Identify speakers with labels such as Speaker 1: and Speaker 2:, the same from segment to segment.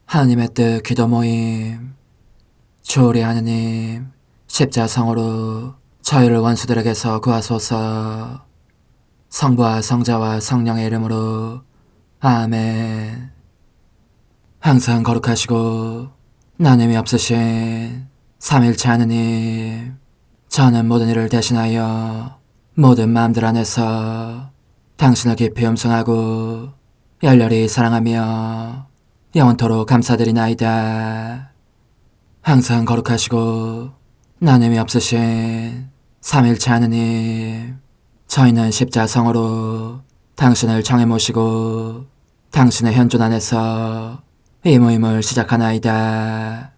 Speaker 1: 하느님의 뜻 기도 모임. 주 우리 하느님, 십자성으로 저희를 원수들에게서 구하소서. 성부와 성자와 성령의 이름으로 아멘. 항상 거룩하시고 나눔이 없으신 삼일체 하느님, 저는 모든 일을 대신하여 모든 마음들 안에서 당신을 깊이 음성하고 열렬히 사랑하며 영원토록 감사드리나이다. 항상 거룩하시고 나눔이 없으신 삼일체 하느님, 저희는 십자성으로 당신을 정해 모시고 당신의 현존 안에서 이 모임을 시작하나이다.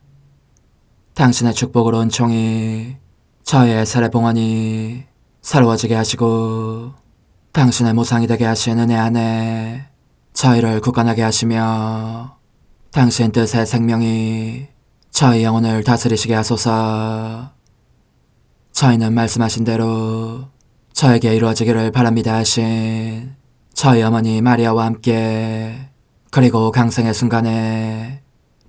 Speaker 1: 당신의 축복으로 은총이 저희의 세례봉헌이 새로워지게 하시고 당신의 모상이 되게 하신 은혜 안에 저희를 굳건하게 하시며 당신 뜻의 생명이 저희 영혼을 다스리시게 하소서. 저희는 말씀하신 대로 저에게 이루어지기를 바랍니다 하신 저희 어머니 마리아와 함께, 그리고 강생의 순간에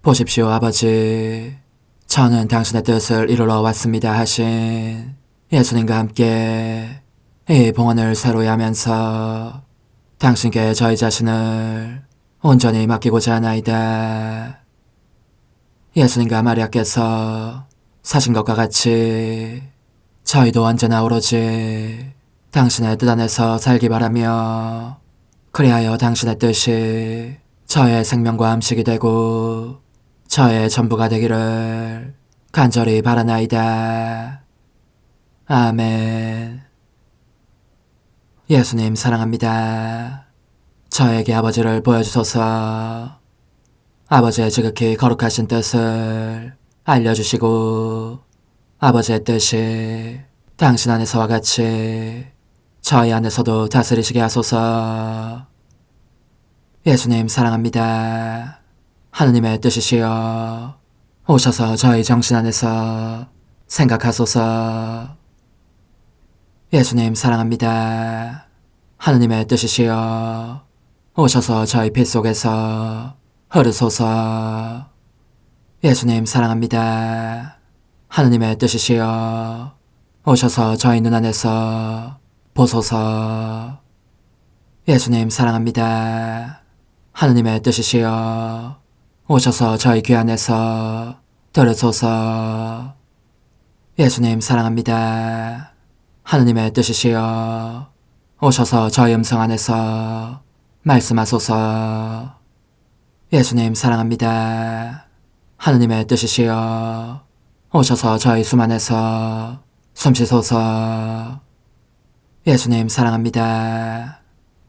Speaker 1: 보십시오 아버지, 저는 당신의 뜻을 이루러 왔습니다 하신 예수님과 함께 이 봉헌을 새로이 하면서 당신께 저희 자신을 온전히 맡기고자 하나이다. 예수님과 마리아께서 사신 것과 같이 저희도 언제나 오로지 당신의 뜻 안에서 살기 바라며, 그리하여 당신의 뜻이 저의 생명과 음식이 되고 저의 전부가 되기를 간절히 바라나이다. 아멘. 예수님 사랑합니다. 저에게 아버지를 보여주소서. 아버지의 지극히 거룩하신 뜻을 알려주시고 아버지의 뜻이 당신 안에서와 같이 저희 안에서도 다스리시게 하소서. 예수님 사랑합니다. 하느님의 뜻이시여 오셔서 저희 정신 안에서 생각하소서. 예수님 사랑합니다. 하느님의 뜻이시여 오셔서 저희 피 속에서 흐르소서. 예수님 사랑합니다. 하느님의 뜻이시여 오셔서 저희 눈 안에서 보소서. 예수님 사랑합니다. 하느님의 뜻이시여 오셔서 저희 귀 안에서 들으소서. 예수님 사랑합니다. 하느님의 뜻이시여 오셔서 저희 음성 안에서 말씀하소서. 예수님 사랑합니다. 하느님의 뜻이시여 오셔서 저희 숨 안에서 숨쉬소서. 예수님 사랑합니다.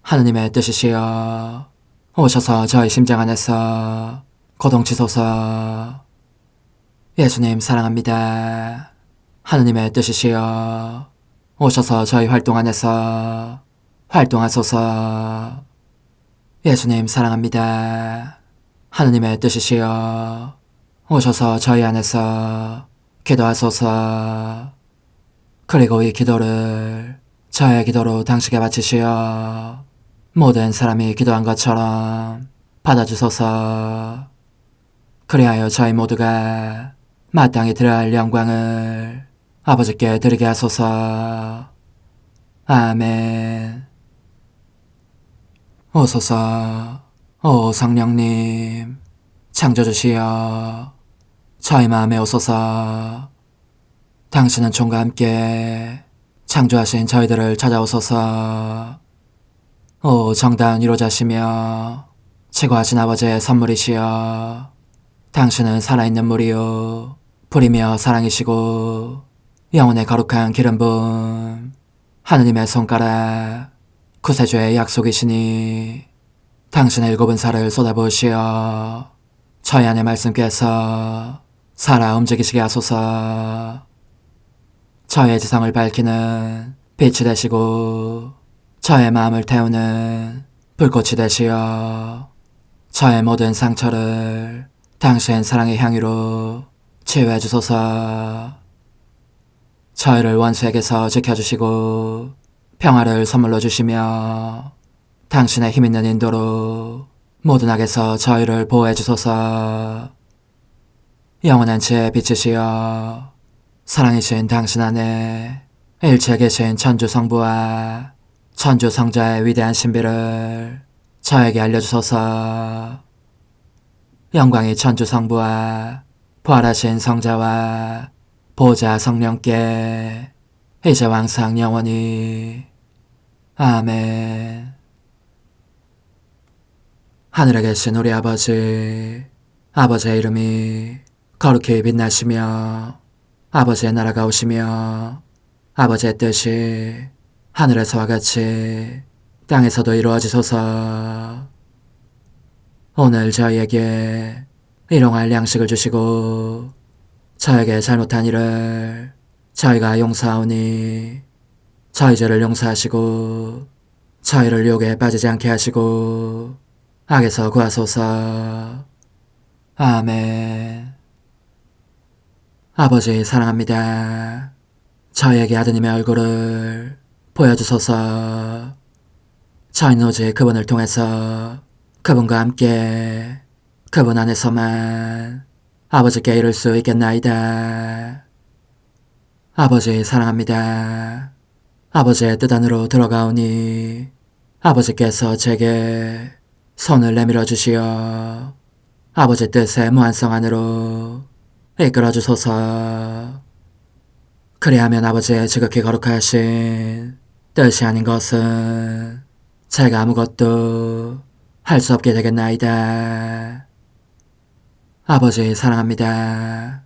Speaker 1: 하느님의 뜻이시여 오셔서 저희 심장 안에서 고동치소서. 예수님 사랑합니다. 하느님의 뜻이시여 오셔서 저희 활동 안에서 활동하소서. 예수님 사랑합니다. 하느님의 뜻이시여 오셔서 저희 안에서 기도하소서. 그리고 이 기도를 저의 기도로 당신께 바치시어 모든 사람이 기도한 것처럼 받아주소서. 그리하여 저희 모두가 마땅히 드려야 할 영광을 아버지께 드리게 하소서. 아멘. 오소서. 오 성령님 창조주시여 저희 마음에 오소서. 당신은 총과 함께 창조하신 저희들을 찾아오소서. 오 정다운 위로자시며 최고하신 아버지의 선물이시여 당신은 살아있는 물이요 불이며 사랑이시고 영혼의 거룩한 기름 부음 하느님의 손가락 구세주의 약속이시니 당신의 일곱은 살을 쏟아부으시어 저희 안의 말씀께서 살아 움직이시게 하소서. 저의 지성을 밝히는 빛이 되시고 저의 마음을 태우는 불꽃이 되시어 저의 모든 상처를 당신 사랑의 향유로 치유해 주소서. 저희를 원수에게서 지켜주시고 평화를 선물로 주시며 당신의 힘있는 인도로 모든 악에서 저희를 보호해 주소서. 영원한 지혜의 빛이시여 사랑이신 당신 안에 일체에 계신 천주 성부와 천주 성자의 위대한 신비를 저에게 알려주소서. 영광이 천주 성부와 부활하신 성자와 보호자 성령께 이제와 항상 영원히 아멘. 하늘에 계신 우리 아버지, 아버지의 이름이 거룩히 빛나시며 아버지의 나라가 오시며 아버지의 뜻이 하늘에서와 같이 땅에서도 이루어지소서. 오늘 저희에게 일용할 양식을 주시고 저에게 잘못한 일을 저희가 용서하오니 저희 죄를 용서하시고 저희를 유혹에 빠지지 않게 하시고 악에서 구하소서. 아멘. 아버지 사랑합니다. 저희에게 아드님의 얼굴을 보여주소서. 저희는 오직 그분을 통해서 그분과 함께 그분 안에서만 아버지께 이룰 수 있겠나이다. 아버지 사랑합니다. 아버지의 뜻 안으로 들어가오니 아버지께서 제게 손을 내밀어 주시어 아버지 뜻의 무한성 안으로 이끌어 주소서. 그리하면 아버지의 지극히 거룩하신 뜻이 아닌 것은 제가 아무것도 할 수 없게 되겠나이다. 아버지 사랑합니다.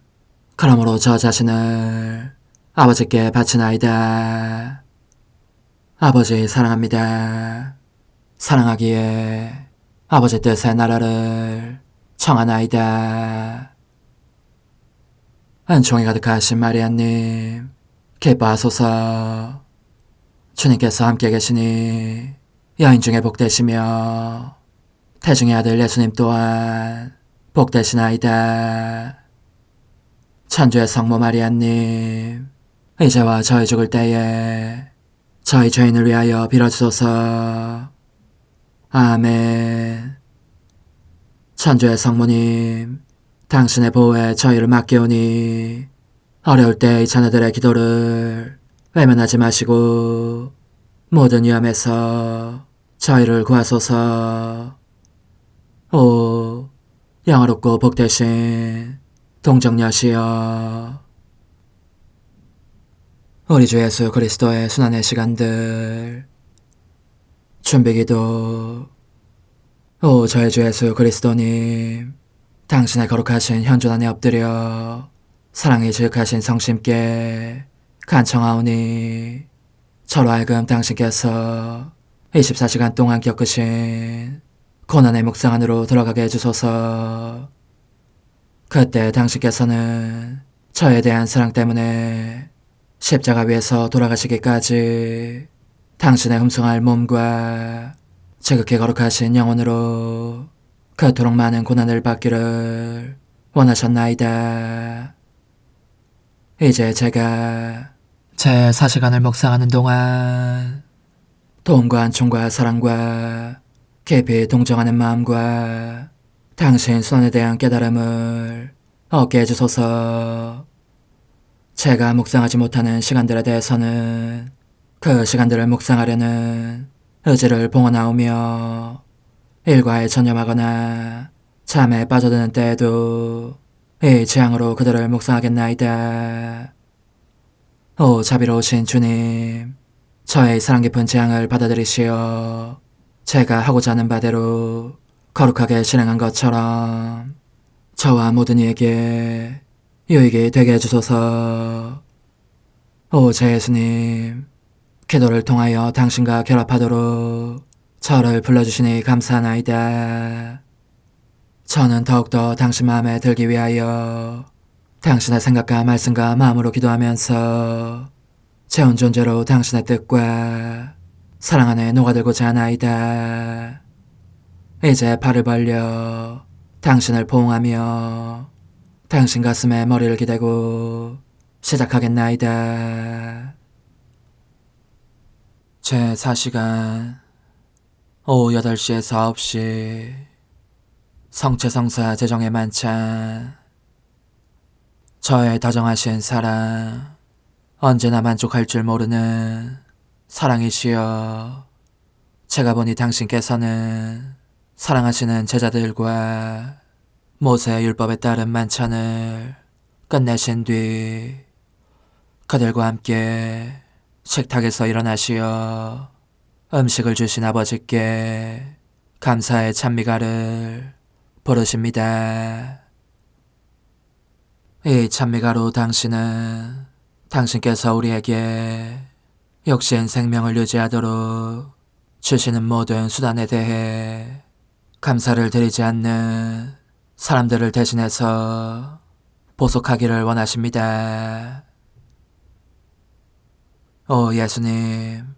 Speaker 1: 그러므로 저 자신을 아버지께 바치나이다. 아버지 사랑합니다. 사랑하기에 아버지 뜻의 나라를 청하나이다. 은총이 가득하신 마리아님, 기뻐하소서. 주님께서 함께 계시니 여인 중에 복되시며 태중의 아들 예수님 또한 복되시나이다. 천주의 성모 마리아님, 이제와 저희 죽을 때에 저희 죄인을 위하여 빌어주소서. 아멘. 천주의 성모님, 당신의 보호에 저희를 맡기오니 어려울 때 이 자녀들의 기도를 외면하지 마시고 모든 위험에서 저희를 구하소서. 오, 영화롭고 복되신 동정녀시여, 우리 주 예수 그리스도의 순환의 시간들 준비기도. 오 저의 주 예수 그리스도님, 당신의 거룩하신 현존 안에 엎드려 사랑이 지극하신 성심께 간청하오니 저로 하여금 당신께서 24시간 동안 겪으신 고난의 묵상 안으로 들어가게 해주소서. 그때 당신께서는 저에 대한 사랑 때문에 십자가 위에서 돌아가시기까지 당신의 흠숭할 몸과 지극히 거룩하신 영혼으로 그토록 많은 고난을 받기를 원하셨나이다. 이제 제가 제 4시간을 묵상하는 동안 도움과 안총과 사랑과 깊이 동정하는 마음과 당신 손에 대한 깨달음을 얻게 해주소서. 제가 묵상하지 못하는 시간들에 대해서는 그 시간들을 묵상하려는 의지를 봉헌하오며 일과에 전념하거나 잠에 빠져드는 때에도 이 취향으로 그들을 묵상하겠나이다. 오 자비로우신 주님, 저의 사랑 깊은 재앙을 받아들이시어 제가 하고자 하는 바대로 거룩하게 실행한 것처럼 저와 모든 이에게 유익이 되게 해주소서. 오 제 예수님, 기도를 통하여 당신과 결합하도록 저를 불러주시니 감사하나이다. 저는 더욱더 당신 마음에 들기 위하여 당신의 생각과 말씀과 마음으로 기도하면서 제 온 존재로 당신의 뜻과 사랑 안에 녹아들고자 하나이다. 이제 발을 벌려 당신을 포옹하며 당신 가슴에 머리를 기대고 시작하겠나이다. 제 4시간 오후 8시에서 9시 성체성사 재정의 만찬. 저의 다정하신 사랑, 언제나 만족할 줄 모르는 사랑이시여. 제가 보니 당신께서는 사랑하시는 제자들과 모세의 율법에 따른 만찬을 끝내신 뒤 그들과 함께 식탁에서 일어나시어 음식을 주신 아버지께 감사의 찬미가를 부르십니다. 이 찬미가로 당신은 당신께서 우리에게 육신 생명을 유지하도록 주시는 모든 수단에 대해 감사를 드리지 않는 사람들을 대신해서 보속하기를 원하십니다. 오 예수님,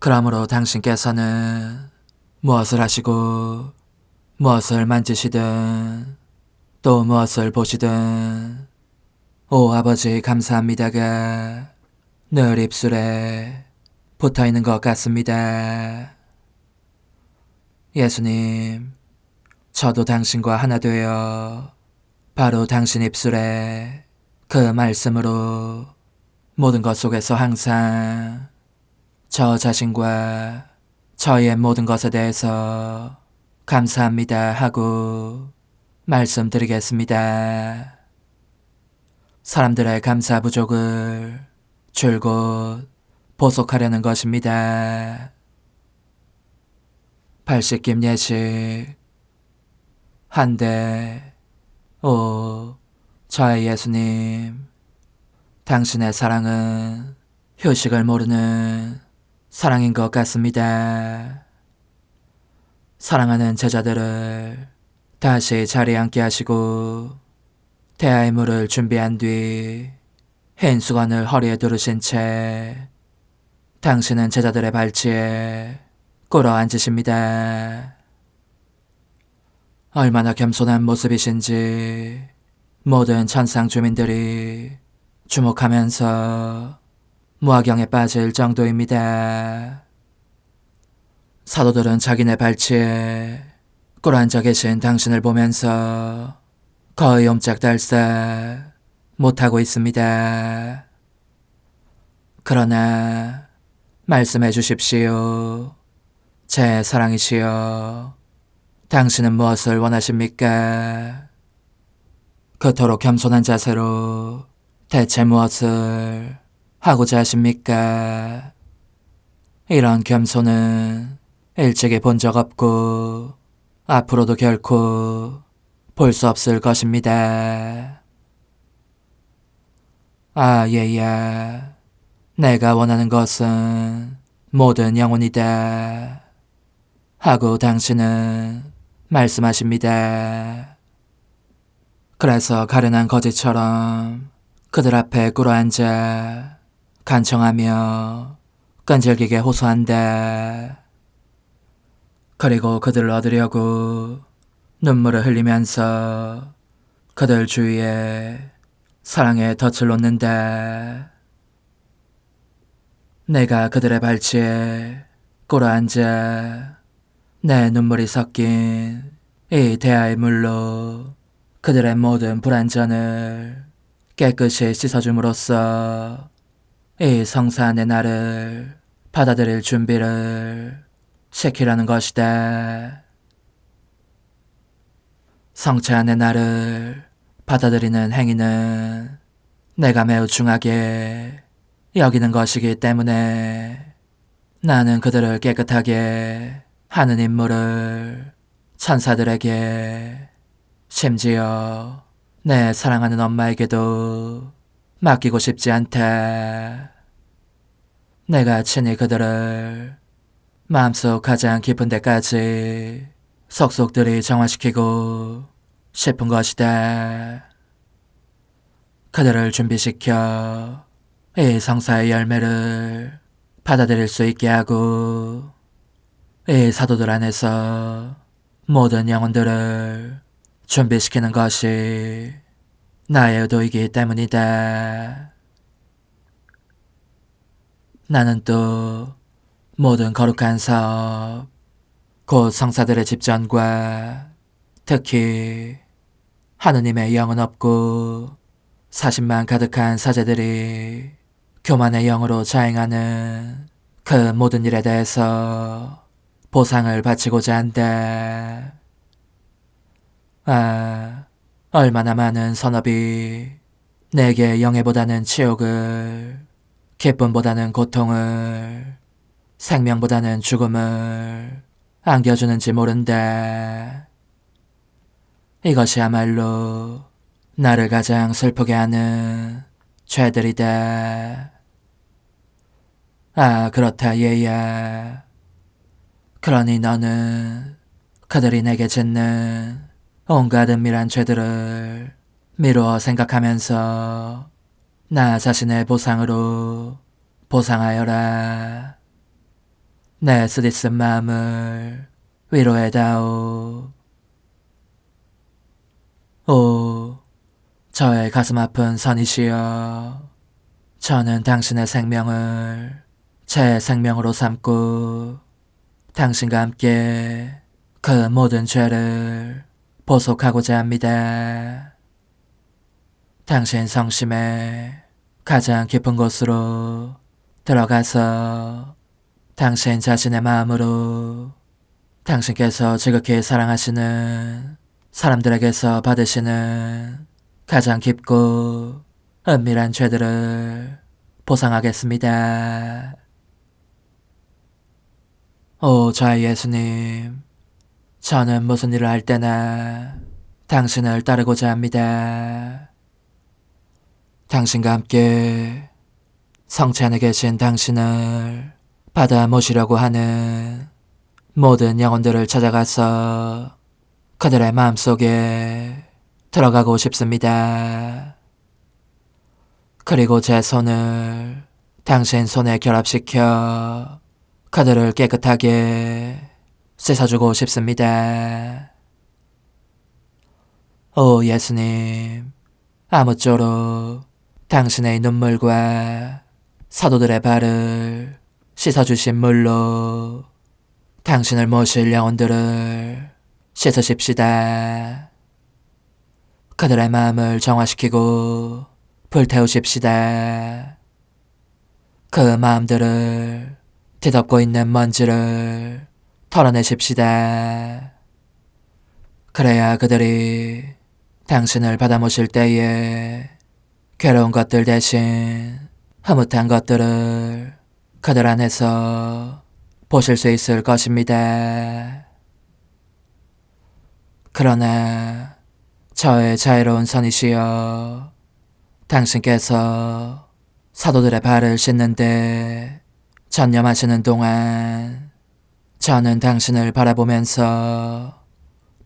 Speaker 1: 그러므로 당신께서는 무엇을 하시고 무엇을 만지시든 또 무엇을 보시든 오 아버지 감사합니다가 늘 입술에 붙어있는 것 같습니다. 예수님, 저도 당신과 하나 되어 바로 당신 입술에 그 말씀으로 모든 것 속에서 항상 저 자신과 저의 모든 것에 대해서 감사합니다 하고 말씀드리겠습니다. 사람들의 감사 부족을 줄곧 보속하려는 것입니다. 발씻김 예식. 한데, 오, 저의 예수님, 당신의 사랑은 휴식을 모르는 사랑인 것 같습니다. 사랑하는 제자들을 다시 자리에 앉게 하시고 대화의 물을 준비한 뒤 흰 수건을 허리에 두르신 채 당신은 제자들의 발치에 꿇어 앉으십니다. 얼마나 겸손한 모습이신지 모든 천상 주민들이 주목하면서 무화경에 빠질 정도입니다. 사도들은 자기네 발치에 꿇어앉아 계신 당신을 보면서 거의 옴짝달싹 못하고 있습니다. 그러나 말씀해 주십시오. 제 사랑이시여, 당신은 무엇을 원하십니까? 그토록 겸손한 자세로 대체 무엇을 하고자 하십니까? 이런 겸손은 일찍이 본 적 없고 앞으로도 결코 볼 수 없을 것입니다. 아, 얘야, 내가 원하는 것은 모든 영혼이다 하고 당신은 말씀하십니다. 그래서 가련한 거지처럼 그들 앞에 꿇어앉아 간청하며 끈질기게 호소한다. 그리고 그들을 얻으려고 눈물을 흘리면서 그들 주위에 사랑의 덫을 놓는다. 내가 그들의 발치에 꿇어앉아 내 눈물이 섞인 이 대하의 물로 그들의 모든 불완전을 깨끗이 씻어줌으로써 이 성사의 나를 받아들일 준비를 시키려는 것이다. 성찬의 나를 받아들이는 행위는 내가 매우 중하게 여기는 것이기 때문에 나는 그들을 깨끗하게 하는 임무를 천사들에게, 심지어 내 사랑하는 엄마에게도 맡기고 싶지 않다. 내가 친히 그들을 마음속 가장 깊은 데까지 속속들이 정화시키고 싶은 것이다. 그들을 준비시켜 이 성사의 열매를 받아들일 수 있게 하고 이 사도들 안에서 모든 영혼들을 준비시키는 것이 나의 의도이기 때문이다. 나는 또 모든 거룩한 사업, 곧 성사들의 집전과 특히 하느님의 영은 없고 사심만 가득한 사제들이 교만의 영으로 자행하는 그 모든 일에 대해서 보상을 바치고자 한다. 얼마나 많은 선업이 내게 영예보다는 치욕을, 기쁨보다는 고통을, 생명보다는 죽음을 안겨주는지 모른다. 이것이야말로 나를 가장 슬프게 하는 죄들이다. 그렇다 얘야. 그러니 너는 그들이 내게 짓는 온갖 은밀한 죄들을 미루어 생각하면서 나 자신의 보상으로 보상하여라. 내 쓰디쓴 마음을 위로해다오. 오, 저의 가슴 아픈 선이시여. 저는 당신의 생명을 제 생명으로 삼고 당신과 함께 그 모든 죄를 보속하고자 합니다. 당신 성심의 가장 깊은 곳으로 들어가서 당신 자신의 마음으로 당신께서 지극히 사랑하시는 사람들에게서 받으시는 가장 깊고 은밀한 죄들을 보상하겠습니다. 오 저의 예수님, 저는 무슨 일을 할 때나 당신을 따르고자 합니다. 당신과 함께 성체 안에 계신 당신을 받아 모시려고 하는 모든 영혼들을 찾아가서 그들의 마음속에 들어가고 싶습니다. 그리고 제 손을 당신 손에 결합시켜 그들을 깨끗하게 씻어주고 싶습니다. 오 예수님, 아무쪼록 당신의 눈물과 사도들의 발을 씻어주신 물로 당신을 모실 영혼들을 씻으십시다. 그들의 마음을 정화시키고 불태우십시다. 그 마음들을 뒤덮고 있는 먼지를 털어내십시다. 그래야 그들이 당신을 받아 모실 때에 괴로운 것들 대신 흐뭇한 것들을 그들 안에서 보실 수 있을 것입니다. 그러나 저의 자애로운 선이시여, 당신께서 사도들의 발을 씻는데 전념하시는 동안 저는 당신을 바라보면서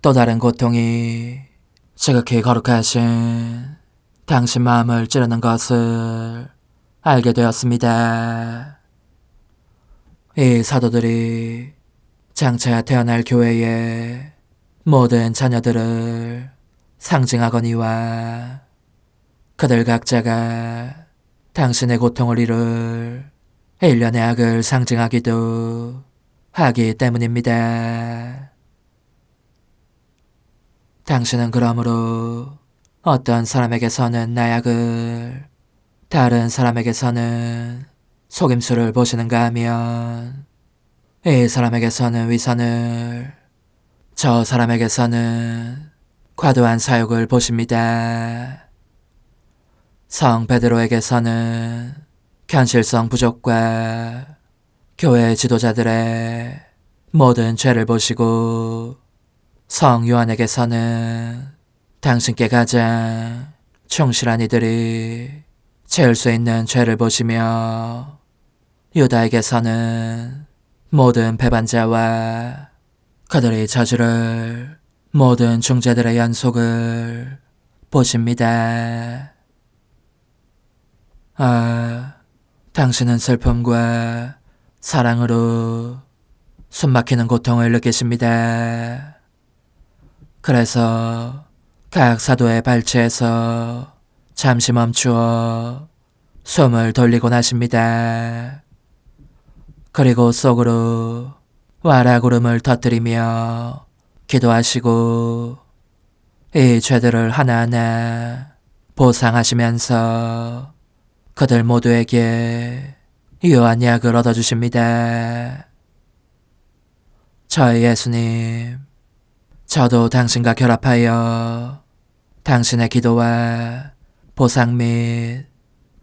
Speaker 1: 또 다른 고통이 지극히 거룩하신 당신 마음을 찌르는 것을 알게 되었습니다. 이 사도들이 장차 태어날 교회의 모든 자녀들을 상징하거니와 그들 각자가 당신의 고통을 이룰 일련의 악을 상징하기도 하기 때문입니다. 당신은 그러므로 어떤 사람에게서는 나약을, 다른 사람에게서는 속임수를 보시는가 하면 이 사람에게서는 위선을, 저 사람에게서는 과도한 사욕을 보십니다. 성 베드로에게서는 견실성 부족과 교회 지도자들의 모든 죄를 보시고, 성 요한에게서는 당신께 가장 충실한 이들이 지을 수 있는 죄를 보시며, 유다에게서는 모든 배반자와 그들이 저지를 모든 중재들의 연속을 보십니다. 당신은 슬픔과 사랑으로 숨막히는 고통을 느끼십니다. 그래서 각 사도의 발치에서 잠시 멈추어 숨을 돌리곤 하십니다. 그리고 속으로 와라구름을 터뜨리며 기도하시고 이 죄들을 하나하나 보상하시면서 그들 모두에게 유한 약을 얻어주십니다. 저희 예수님, 저도 당신과 결합하여 당신의 기도와 보상 및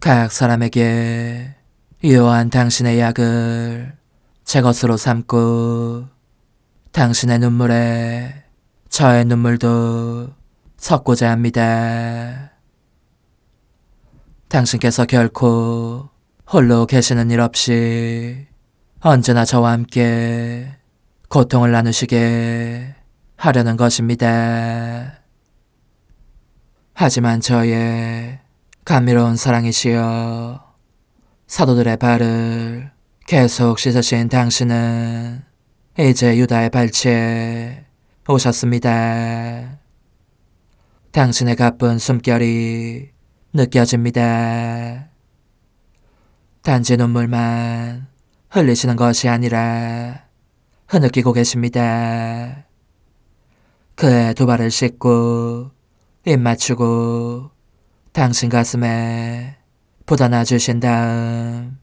Speaker 1: 각 사람에게 유효한 당신의 약을 제 것으로 삼고 당신의 눈물에 저의 눈물도 섞고자 합니다. 당신께서 결코 홀로 계시는 일 없이 언제나 저와 함께 고통을 나누시게 하려는 것입니다. 하지만 저의 감미로운 사랑이시여 사도들의 발을 계속 씻으신 당신은 이제 유다의 발치에 오셨습니다. 당신의 가쁜 숨결이 느껴집니다. 단지 눈물만 흘리시는 것이 아니라 흐느끼고 계십니다. 그의 두 발을 씻고 입 맞추고 당신 가슴에 부어놔 주신 다음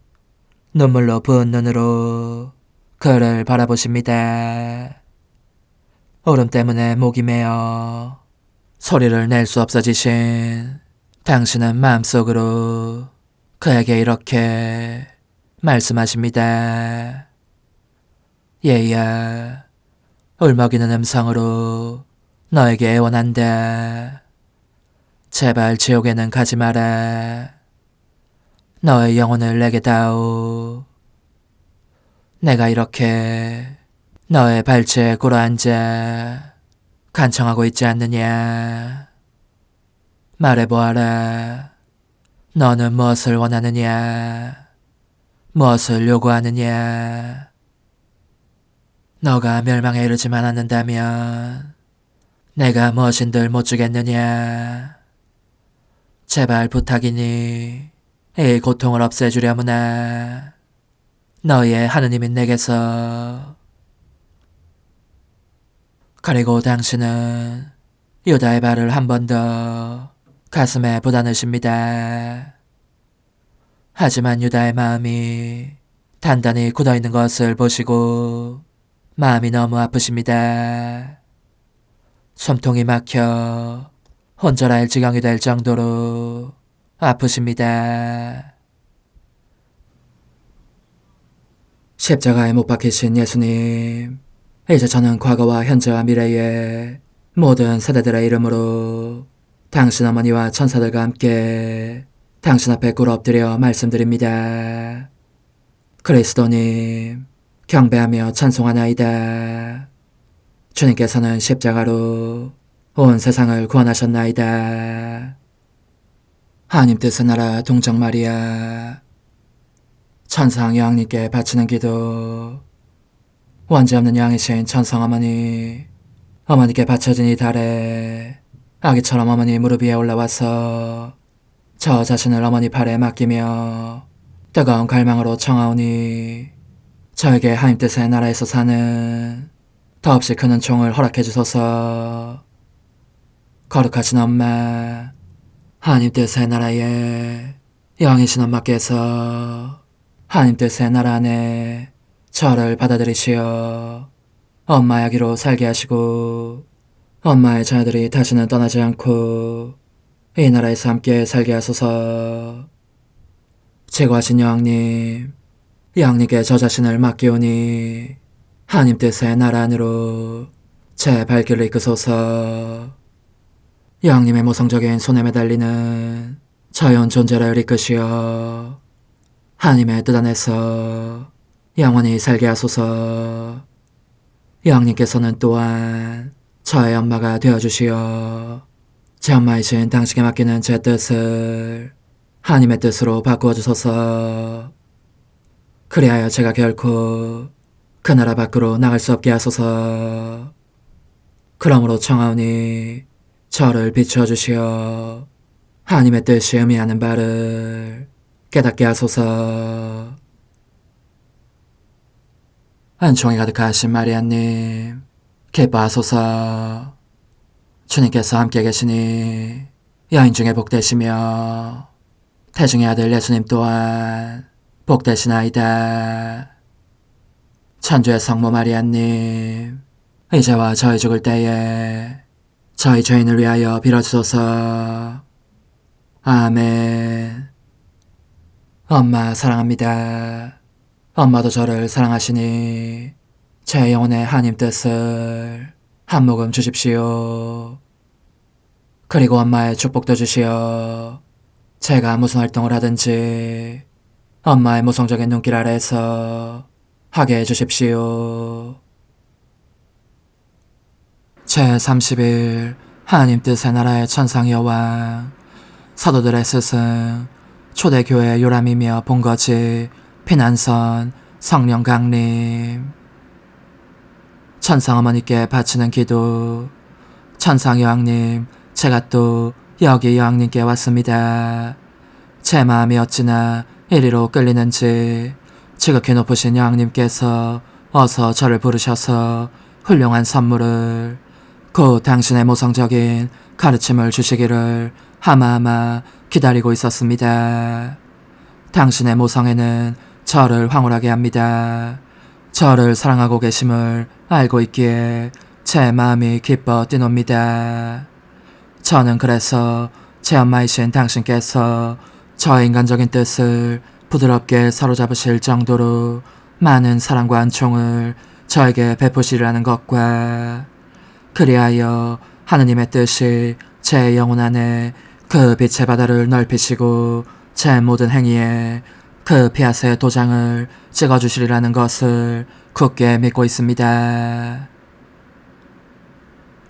Speaker 1: 눈물로 부은 눈으로 그를 바라보십니다. 울음 때문에 목이 메어 소리를 낼 수 없어지신 당신은 마음속으로 그에게 이렇게 말씀하십니다. 얘야, 울먹이는 음성으로 너에게 애원한다. 제발 지옥에는 가지 마라. 너의 영혼을 내게 다오. 내가 이렇게 너의 발치에 꿇어앉아 간청하고 있지 않느냐. 말해보아라. 너는 무엇을 원하느냐? 무엇을 요구하느냐? 너가 멸망에 이르지만 않는다면 내가 무엇인들 못 주겠느냐? 제발 부탁이니 이 고통을 없애주려무나 너희의 하느님인 내게서. 그리고 당신은 유다의 발을 한 번 더 가슴에 부다넣으십니다. 하지만 유다의 마음이 단단히 굳어있는 것을 보시고 마음이 너무 아프십니다. 숨통이 막혀 혼절할 지경이 될 정도로 아프십니다. 십자가에 못 박히신 예수님, 이제 저는 과거와 현재와 미래의 모든 세대들의 이름으로 당신 어머니와 천사들과 함께 당신 앞에 꿇어 엎드려 말씀드립니다. 그리스도님, 경배하며 찬송하나이다. 주님께서는 십자가로 온 세상을 구원하셨나이다. 하나님 뜻의 나라 동정 마리아, 천상 여왕님께 바치는 기도. 원죄 없는 양이신 천상 어머니, 어머니께 바쳐진 이 달에 아기처럼 어머니 무릎 위에 올라와서 저 자신을 어머니 팔에 맡기며 뜨거운 갈망으로 청하오니 저에게 하나님 뜻의 나라에서 사는 더없이 큰 은총을 허락해 주소서. 거룩하신 엄마, 하나님 뜻의 나라에 영이신 엄마께서 하나님 뜻의 나라 안에 저를 받아들이시어 엄마의 아기로 살게 하시고 엄마의 자녀들이 다시는 떠나지 않고 이 나라에서 함께 살게 하소서. 제거하신 여왕님, 여왕님께 저 자신을 맡기오니 하나님 뜻의 나라 안으로 제 발길을 이끄소서. 여왕님의 모성적인 손에 매달리는 자연 존재를 이끄시어 하나님의 뜻 안에서 영원히 살게 하소서. 여왕님께서는 또한 저의 엄마가 되어주시어 제 엄마이신 당신께 맡기는 제 뜻을 하나님의 뜻으로 바꾸어 주소서. 그리하여 제가 결코 그 나라 밖으로 나갈 수 없게 하소서. 그러므로 청하오니 저를 비추어 주시어 하나님의 뜻이 의미하는 바를 깨닫게 하소서. 은총이 가득하신 마리아님, 기뻐하소서. 주님께서 함께 계시니 여인 중에 복되시며 태중의 아들 예수님 또한 복되시나이다. 천주의 성모 마리아님, 이제와 저희 죽을 때에 저희 죄인을 위하여 빌어주소서. 아멘. 엄마 사랑합니다. 엄마도 저를 사랑하시니 제 영혼의 하나님 뜻을 한 모금 주십시오. 그리고 엄마의 축복도 주시어 제가 무슨 활동을 하든지 엄마의 모성적인 눈길 아래에서 하게 해주십시오. 제30일 하나님 뜻의 나라의 천상 여왕, 사도들의 스승, 초대교회 요람이며 본거지 피난선 성령 강림. 천상 어머니께 바치는 기도. 천상 여왕님, 제가 또 여기 여왕님께 왔습니다. 제 마음이 어찌나 이리로 끌리는지 지극히 높으신 여왕님께서 어서 저를 부르셔서 훌륭한 선물을, 곧 당신의 모성적인 가르침을 주시기를 하마하마 기다리고 있었습니다. 당신의 모성에는 저를 황홀하게 합니다. 저를 사랑하고 계심을 알고 있기에 제 마음이 기뻐 뛰놉니다. 저는 그래서 제 엄마이신 당신께서 저의 인간적인 뜻을 부드럽게 사로잡으실 정도로 많은 사랑과 은총을 저에게 베푸시리라는 것과, 그리하여 하느님의 뜻이 제 영혼 안에 그 빛의 바다를 넓히시고 제 모든 행위에 그 피아스의 도장을 찍어주시리라는 것을 굳게 믿고 있습니다.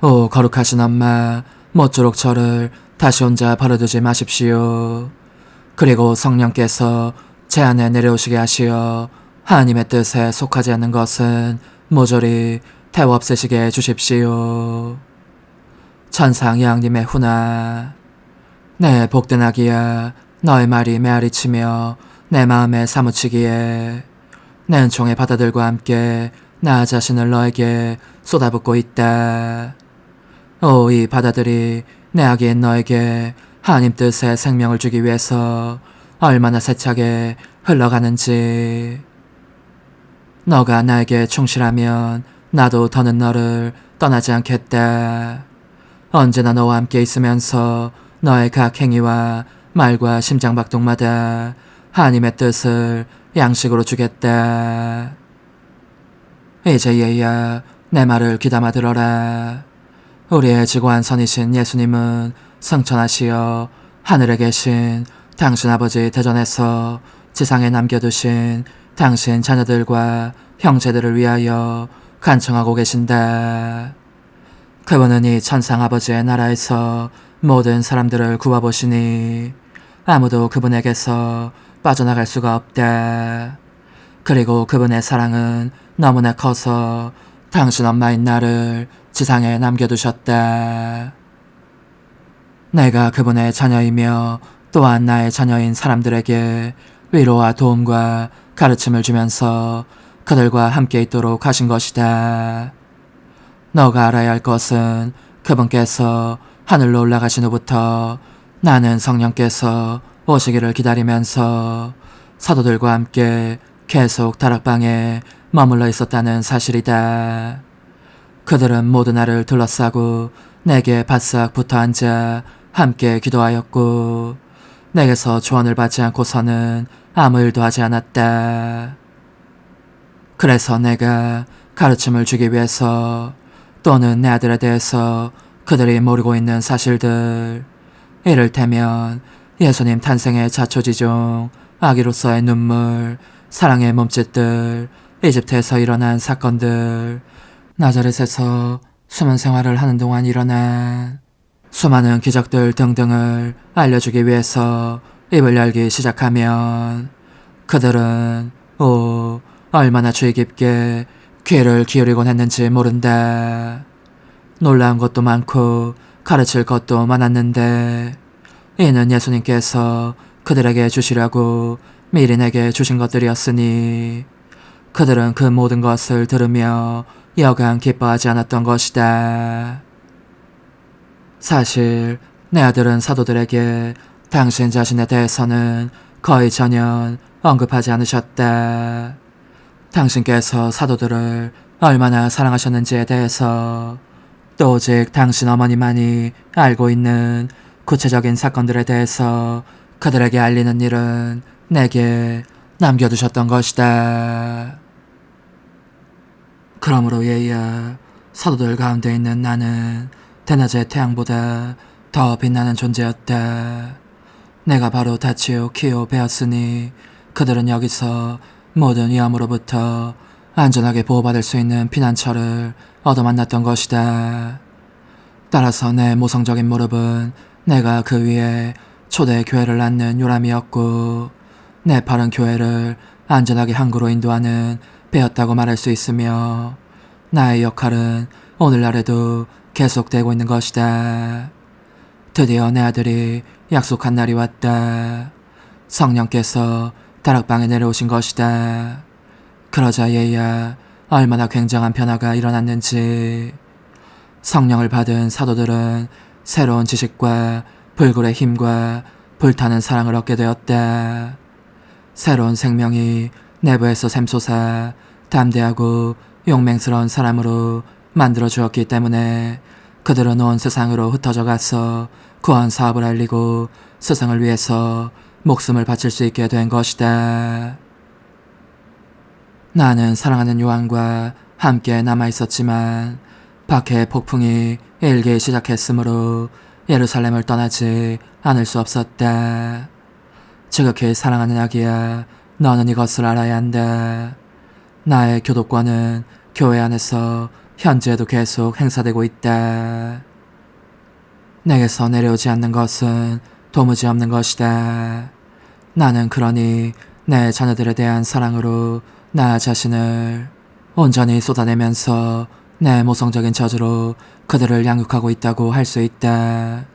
Speaker 1: 오 거룩하신 엄마, 모쪼록 저를 다시 혼자 버려두지 마십시오. 그리고 성령께서 제 안에 내려오시게 하시어 하나님의 뜻에 속하지 않는 것은 모조리 태워 없애시게 해주십시오. 천상 여왕님의 훈화. 내 복된 아기야, 너의 말이 메아리치며 내 마음에 사무치기에 내 은총의 바다들과 함께 나 자신을 너에게 쏟아붓고 있다. 오, 이 바다들이 내 아기인 너에게 하나님 뜻의 생명을 주기 위해서 얼마나 세차게 흘러가는지. 너가 나에게 충실하면 나도 더는 너를 떠나지 않겠다. 언제나 너와 함께 있으면서 너의 각 행위와 말과 심장박동마다 하나님의 뜻을 양식으로 주겠다. 이제 얘야, 내 말을 귀담아 들어라. 우리의 지고한 선이신 예수님은 승천하시어 하늘에 계신 당신 아버지 대전에서 지상에 남겨두신 당신 자녀들과 형제들을 위하여 간청하고 계신다. 그분은 이 천상 아버지의 나라에서 모든 사람들을 구워보시니 아무도 그분에게서 빠져나갈 수가 없다. 그리고 그분의 사랑은 너무나 커서 당신 엄마인 나를 지상에 남겨두셨다. 내가 그분의 자녀이며 또한 나의 자녀인 사람들에게 위로와 도움과 가르침을 주면서 그들과 함께 있도록 하신 것이다. 너가 알아야 할 것은 그분께서 하늘로 올라가신 후부터 나는 성령께서 오시기를 기다리면서 사도들과 함께 계속 다락방에 머물러 있었다는 사실이다. 그들은 모두 나를 둘러싸고 내게 바싹 붙어 앉아 함께 기도하였고, 내게서 조언을 받지 않고서는 아무 일도 하지 않았다. 그래서 내가 가르침을 주기 위해서, 또는 내 아들에 대해서 그들이 모르고 있는 사실들, 이를테면 예수님 탄생의 자초지종, 아기로서의 눈물, 사랑의 몸짓들, 이집트에서 일어난 사건들, 나자렛에서 숨은 생활을 하는 동안 일어난 수많은 기적들 등등을 알려주기 위해서 입을 열기 시작하면 그들은 얼마나 주의 깊게 귀를 기울이곤 했는지 모른다. 놀라운 것도 많고 가르칠 것도 많았는데 이는 예수님께서 그들에게 주시려고 미리 내게 주신 것들이었으니 그들은 그 모든 것을 들으며 여간 기뻐하지 않았던 것이다. 사실 내 아들은 사도들에게 당신 자신에 대해서는 거의 전혀 언급하지 않으셨다. 당신께서 사도들을 얼마나 사랑하셨는지에 대해서, 또 오직 당신 어머니만이 알고 있는 구체적인 사건들에 대해서 그들에게 알리는 일은 내게 남겨두셨던 것이다. 그러므로 얘야, 사도들 가운데 있는 나는 대낮의 태양보다 더 빛나는 존재였다. 내가 바로 다치오 키오 베었으니 그들은 여기서 모든 위험으로부터 안전하게 보호받을 수 있는 피난처를 얻어 만났던 것이다. 따라서 내 모성적인 무릎은 내가 그 위에 초대 교회를 낳는 요람이었고, 내 팔은 교회를 안전하게 항구로 인도하는 배였다고 말할 수 있으며, 나의 역할은 오늘날에도 계속되고 있는 것이다. 드디어 내 아들이 약속한 날이 왔다. 성령께서 다락방에 내려오신 것이다. 그러자 얘야, 얼마나 굉장한 변화가 일어났는지. 성령을 받은 사도들은 새로운 지식과 불굴의 힘과 불타는 사랑을 얻게 되었다. 새로운 생명이 내부에서 샘솟아 담대하고 용맹스러운 사람으로 만들어 주었기 때문에 그들은 온 세상으로 흩어져 가서 구원 사업을 알리고 스승을 위해서 목숨을 바칠 수 있게 된 것이다. 나는 사랑하는 요한과 함께 남아있었지만 박해의 폭풍이 일기 시작했으므로 예루살렘을 떠나지 않을 수 없었다. 지극히 사랑하는 아기야, 너는 이것을 알아야 한다. 나의 교도권은 교회 안에서 현재도 계속 행사되고 있다. 내게서 내려오지 않는 것은 도무지 없는 것이다. 나는 그러니 내 자녀들에 대한 사랑으로 나 자신을 온전히 쏟아내면서 내 모성적인 저주로 그들을 양육하고 있다고 할 수 있다.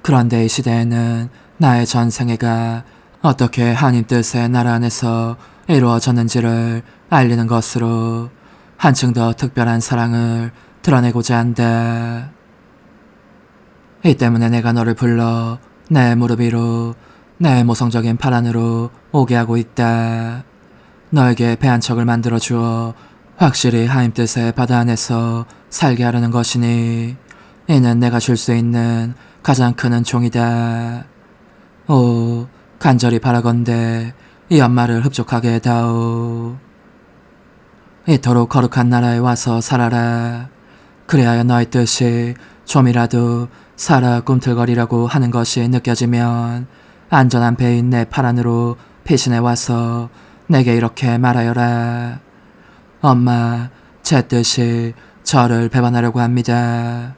Speaker 1: 그런데 이 시대에는 나의 전 생애가 어떻게 하나님 뜻의 나라 안에서 이루어졌는지를 알리는 것으로 한층 더 특별한 사랑을 드러내고자 한다. 이 때문에 내가 너를 불러 내 무릎 위로 내 모성적인 팔 안으로 오게 하고 있다. 너에게 배한 척을 만들어 주어 확실히 하나님 뜻의 바다 안에서 살게 하려는 것이니 이는 내가 줄 수 있는 가장 큰 은총이다. 오, 간절히 바라건대 이 엄마를 흡족하게 해다오. 이토록 거룩한 나라에 와서 살아라. 그래야 너의 뜻이 좀이라도 살아 꿈틀거리라고 하는 것이 느껴지면 안전한 배인 내 팔 안으로 피신해 와서 내게 이렇게 말하여라. 엄마, 제 뜻이 저를 배반하려고 합니다.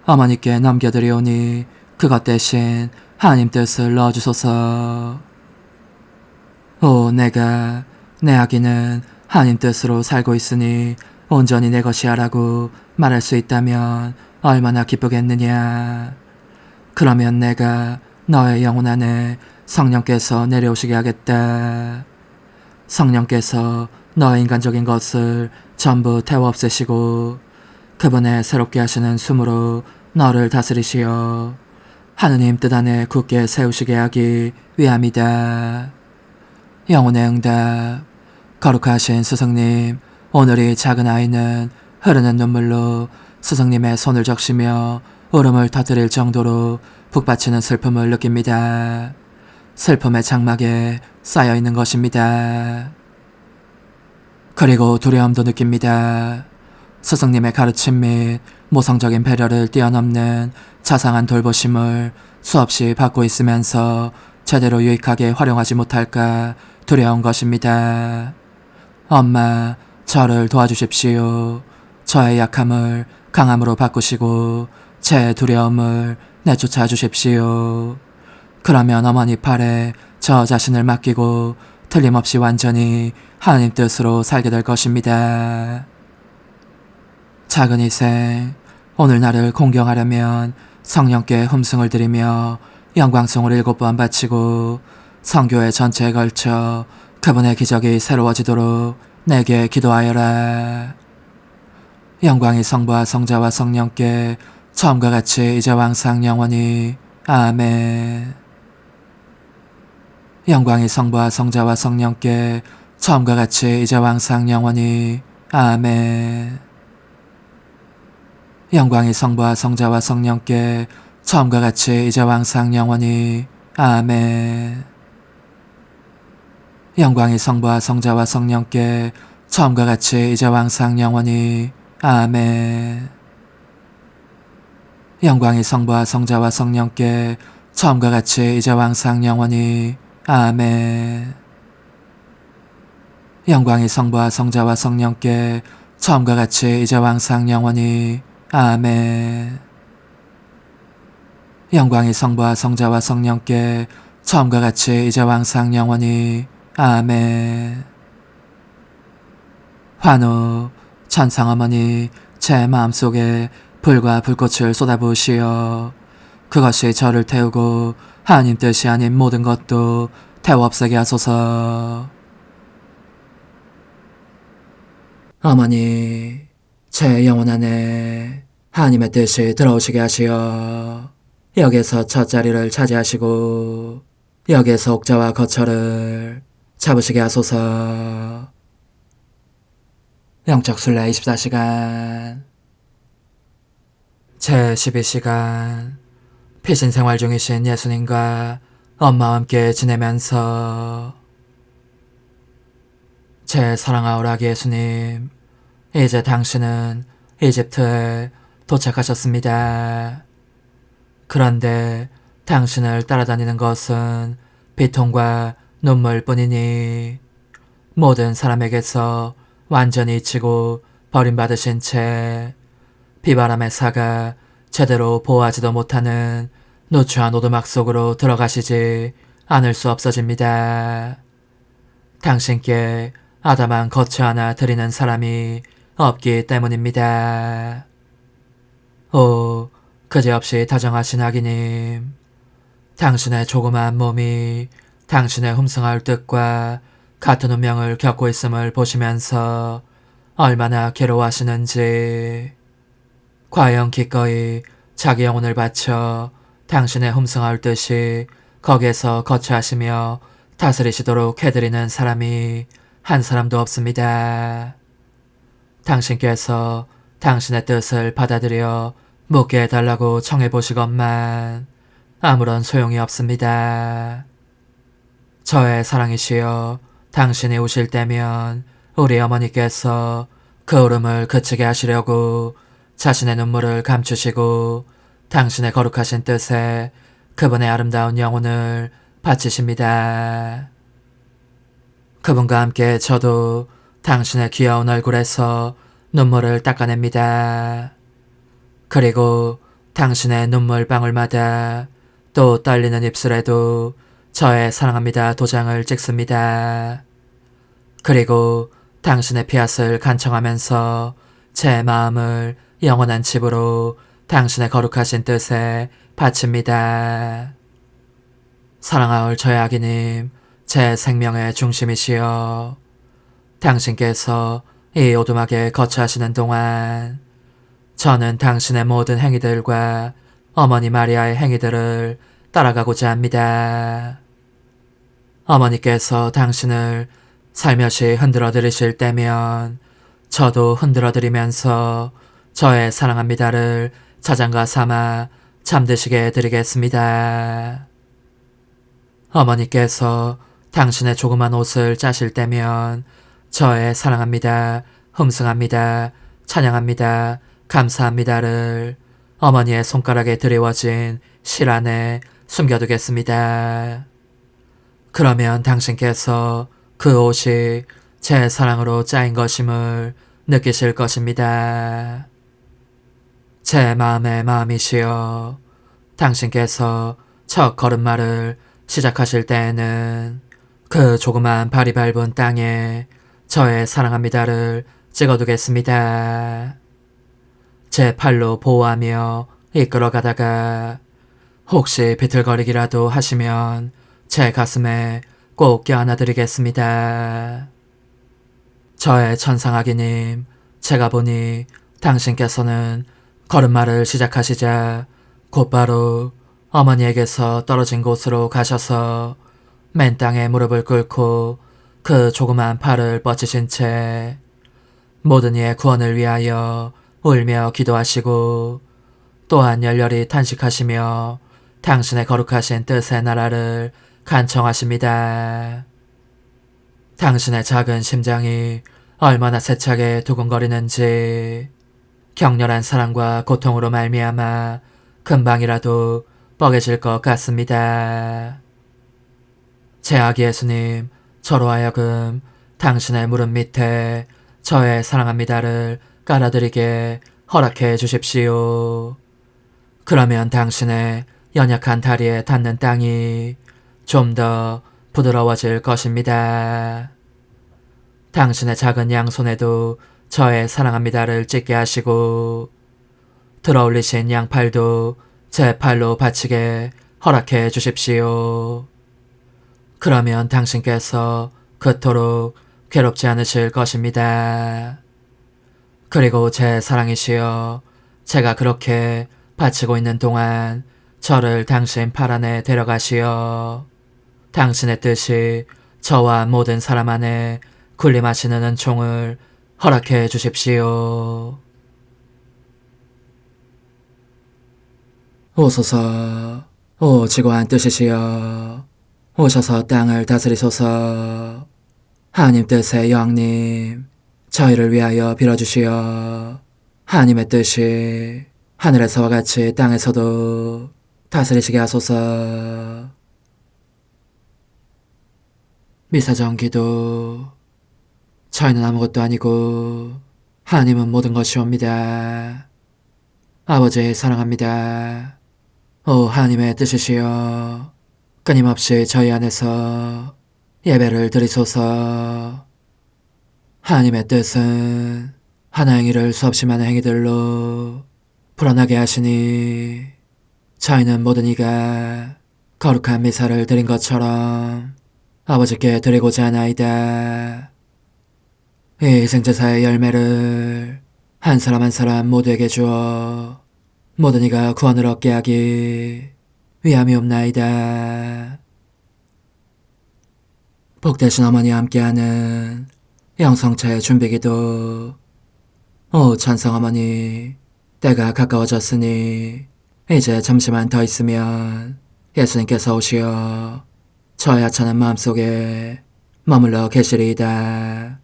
Speaker 1: 어머니께 넘겨드리오니 그것 대신 하나님 뜻을 넣어주소서. 오, 내 아기는 하나님 뜻으로 살고 있으니 온전히 내 것이야 라고 말할 수 있다면 얼마나 기쁘겠느냐. 그러면 내가 너의 영혼 안에 성령께서 내려오시게 하겠다. 성령께서 너의 인간적인 것을 전부 태워 없애시고 그분의 새롭게 하시는 숨으로 너를 다스리시어 하느님 뜻 안에 굳게 세우시게 하기 위함이다. 영혼의 응답. 거룩하신 스승님, 오늘 이 작은 아이는 흐르는 눈물로 스승님의 손을 적시며 울음을 터뜨릴 정도로 북받치는 슬픔을 느낍니다. 슬픔의 장막에 쌓여있는 것입니다. 그리고 두려움도 느낍니다. 스승님의 가르침 및 모성적인 배려를 뛰어넘는 자상한 돌보심을 수없이 받고 있으면서 제대로 유익하게 활용하지 못할까 두려운 것입니다. 엄마, 저를 도와주십시오. 저의 약함을 강함으로 바꾸시고 제 두려움을 내쫓아 주십시오. 그러면 어머니 팔에 저 자신을 맡기고 틀림없이 완전히 하나님 뜻으로 살게 될 것입니다. 작은 희생, 오늘 나를 공경하려면 성령께 흠승을 드리며 영광송을 7번 바치고 성교회 전체에 걸쳐 그분의 기적이 새로워지도록 내게 기도하여라. 영광이 성부와 성자와 성령께 처음과 같이 이제와 항상 영원히. 아멘. 영광이 성부와 성자와 성령께 처음과 같이 이제와 항상 영원히. 아멘. 영광이 성부와 성자와 성령께 처음과 같이 이제와 항상 영원히. 아멘. 영광이 성부와 성자와 성령께 처음과 같이 이제와 항상 영원히. 아멘. 영광이 성부와 성자와 성령께 처음과 같이 이제와 항상 영원히. 아멘. 영광이 성부와 성자와 성령께 처음과 같이 이제와 항상 영원히. 아멘. 영광이 성부와 성자와 성령께 처음과 같이 이제와 항상 영원히. 아멘. 환우 천상어머니, 제 마음속에 불과 불꽃을 쏟아부으시어 그것이 저를 태우고 하나님 뜻이 아닌 모든 것도 태워 없애게 하소서. 어머니, 제 영혼 안에 하나님의 뜻이 들어오시게 하시어 여기에서 첫 자리를 차지하시고 여기에서 옥자와 거처를 잡으시게 하소서. 영적순례 24시간 제12시간 피신생활 중이신 예수님과 엄마와 함께 지내면서 제 사랑하오라기 예수님, 이제 당신은 이집트에 도착하셨습니다. 그런데 당신을 따라다니는 것은 비통과 눈물뿐이니 모든 사람에게서 완전히 잊히고 버림받으신 채 비바람의 사가 제대로 보호하지도 못하는 누추한 오두막 속으로 들어가시지 않을 수 없어집니다. 당신께 아담한 거처 하나 드리는 사람이 없기 때문입니다. 오, 그지없이 다정하신 아기님, 당신의 조그마한 몸이 당신의 흠숭할 뜻과 같은 운명을 겪고 있음을 보시면서 얼마나 괴로워하시는지, 과연 기꺼이 자기 영혼을 바쳐 당신의 흠숭할 뜻이 거기에서 거처하시며 다스리시도록 해드리는 사람이 한 사람도 없습니다. 당신께서 당신의 뜻을 받아들여 묻게 해달라고 청해보시건만 아무런 소용이 없습니다. 저의 사랑이시여, 당신이 오실 때면 우리 어머니께서 그 울음을 그치게 하시려고 자신의 눈물을 감추시고 당신의 거룩하신 뜻에 그분의 아름다운 영혼을 바치십니다. 그분과 함께 저도 당신의 귀여운 얼굴에서 눈물을 닦아냅니다. 그리고 당신의 눈물 방울마다 또 떨리는 입술에도 저의 사랑합니다 도장을 찍습니다. 그리고 당신의 피앗을 간청하면서 제 마음을 영원한 집으로 당신의 거룩하신 뜻에 바칩니다. 사랑하올 저의 아기님, 제 생명의 중심이시여, 당신께서 이 오두막에 거처하시는 동안 저는 당신의 모든 행위들과 어머니 마리아의 행위들을 따라가고자 합니다. 어머니께서 당신을 살며시 흔들어 드리실 때면 저도 흔들어 드리면서 저의 사랑합니다를 자장가 삼아 잠드시게 해드리겠습니다. 어머니께서 당신의 조그만 옷을 짜실 때면 저의 사랑합니다, 흠숭합니다, 찬양합니다, 감사합니다를 어머니의 손가락에 드리워진 실 안에 숨겨두겠습니다. 그러면 당신께서 그 옷이 제 사랑으로 짜인 것임을 느끼실 것입니다. 제 마음의 마음이시여, 당신께서 첫 걸음마를 시작하실 때에는 그 조그만 발이 밟은 땅에 저의 사랑합니다를 찍어두겠습니다. 제 팔로 보호하며 이끌어가다가 혹시 비틀거리기라도 하시면 제 가슴에 꼭 껴안아드리겠습니다. 저의 천상아기님, 제가 보니 당신께서는 걸음마를 시작하시자 곧바로 어머니에게서 떨어진 곳으로 가셔서 맨 땅에 무릎을 꿇고 그 조그만 팔을 뻗치신 채 모든 이의 구원을 위하여 울며 기도하시고 또한 열렬히 탄식하시며 당신의 거룩하신 뜻의 나라를 간청하십니다. 당신의 작은 심장이 얼마나 세차게 두근거리는지 격렬한 사랑과 고통으로 말미암아 금방이라도 뻐개질 것 같습니다. 제 아기 예수님, 저로 하여금 당신의 무릎 밑에 저의 사랑합니다를 깔아드리게 허락해 주십시오. 그러면 당신의 연약한 다리에 닿는 땅이 좀 더 부드러워질 것입니다. 당신의 작은 양손에도 저의 사랑합니다를 찍게 하시고 들어올리신 양팔도 제 팔로 받치게 허락해 주십시오. 그러면 당신께서 그토록 괴롭지 않으실 것입니다. 그리고 제 사랑이시여, 제가 그렇게 바치고 있는 동안 저를 당신 팔 안에 데려가시어 당신의 뜻이 저와 모든 사람 안에 군림하시는 은총을 허락해 주십시오. 오소서, 오 지고한 뜻이시여, 오셔서 땅을 다스리소서. 하나님 뜻의 여왕님, 저희를 위하여 빌어주시어 하나님의 뜻이 하늘에서와 같이 땅에서도 다스리시게 하소서. 미사정 기도. 저희는 아무것도 아니고 하나님은 모든 것이옵니다. 아버지 사랑합니다. 오 하나님의 뜻이시여, 끊임없이 저희 안에서 예배를 드리소서. 하나님의 뜻은 하나 행위를 수없이 많은 행위들로 불어나게 하시니 저희는 모든 이가 거룩한 미사를 드린 것처럼 아버지께 드리고자 하나이다. 이 희생제사의 열매를 한 사람 한 사람 모두에게 주어 모든 이가 구원을 얻게 하기 위함이옵나이다. 복되신 어머니와 함께하는 영성차의 준비기도. 오 찬성 어머니, 때가 가까워졌으니 이제 잠시만 더 있으면 예수님께서 오시어 저의 하찮은 마음속에 머물러 계시리이다.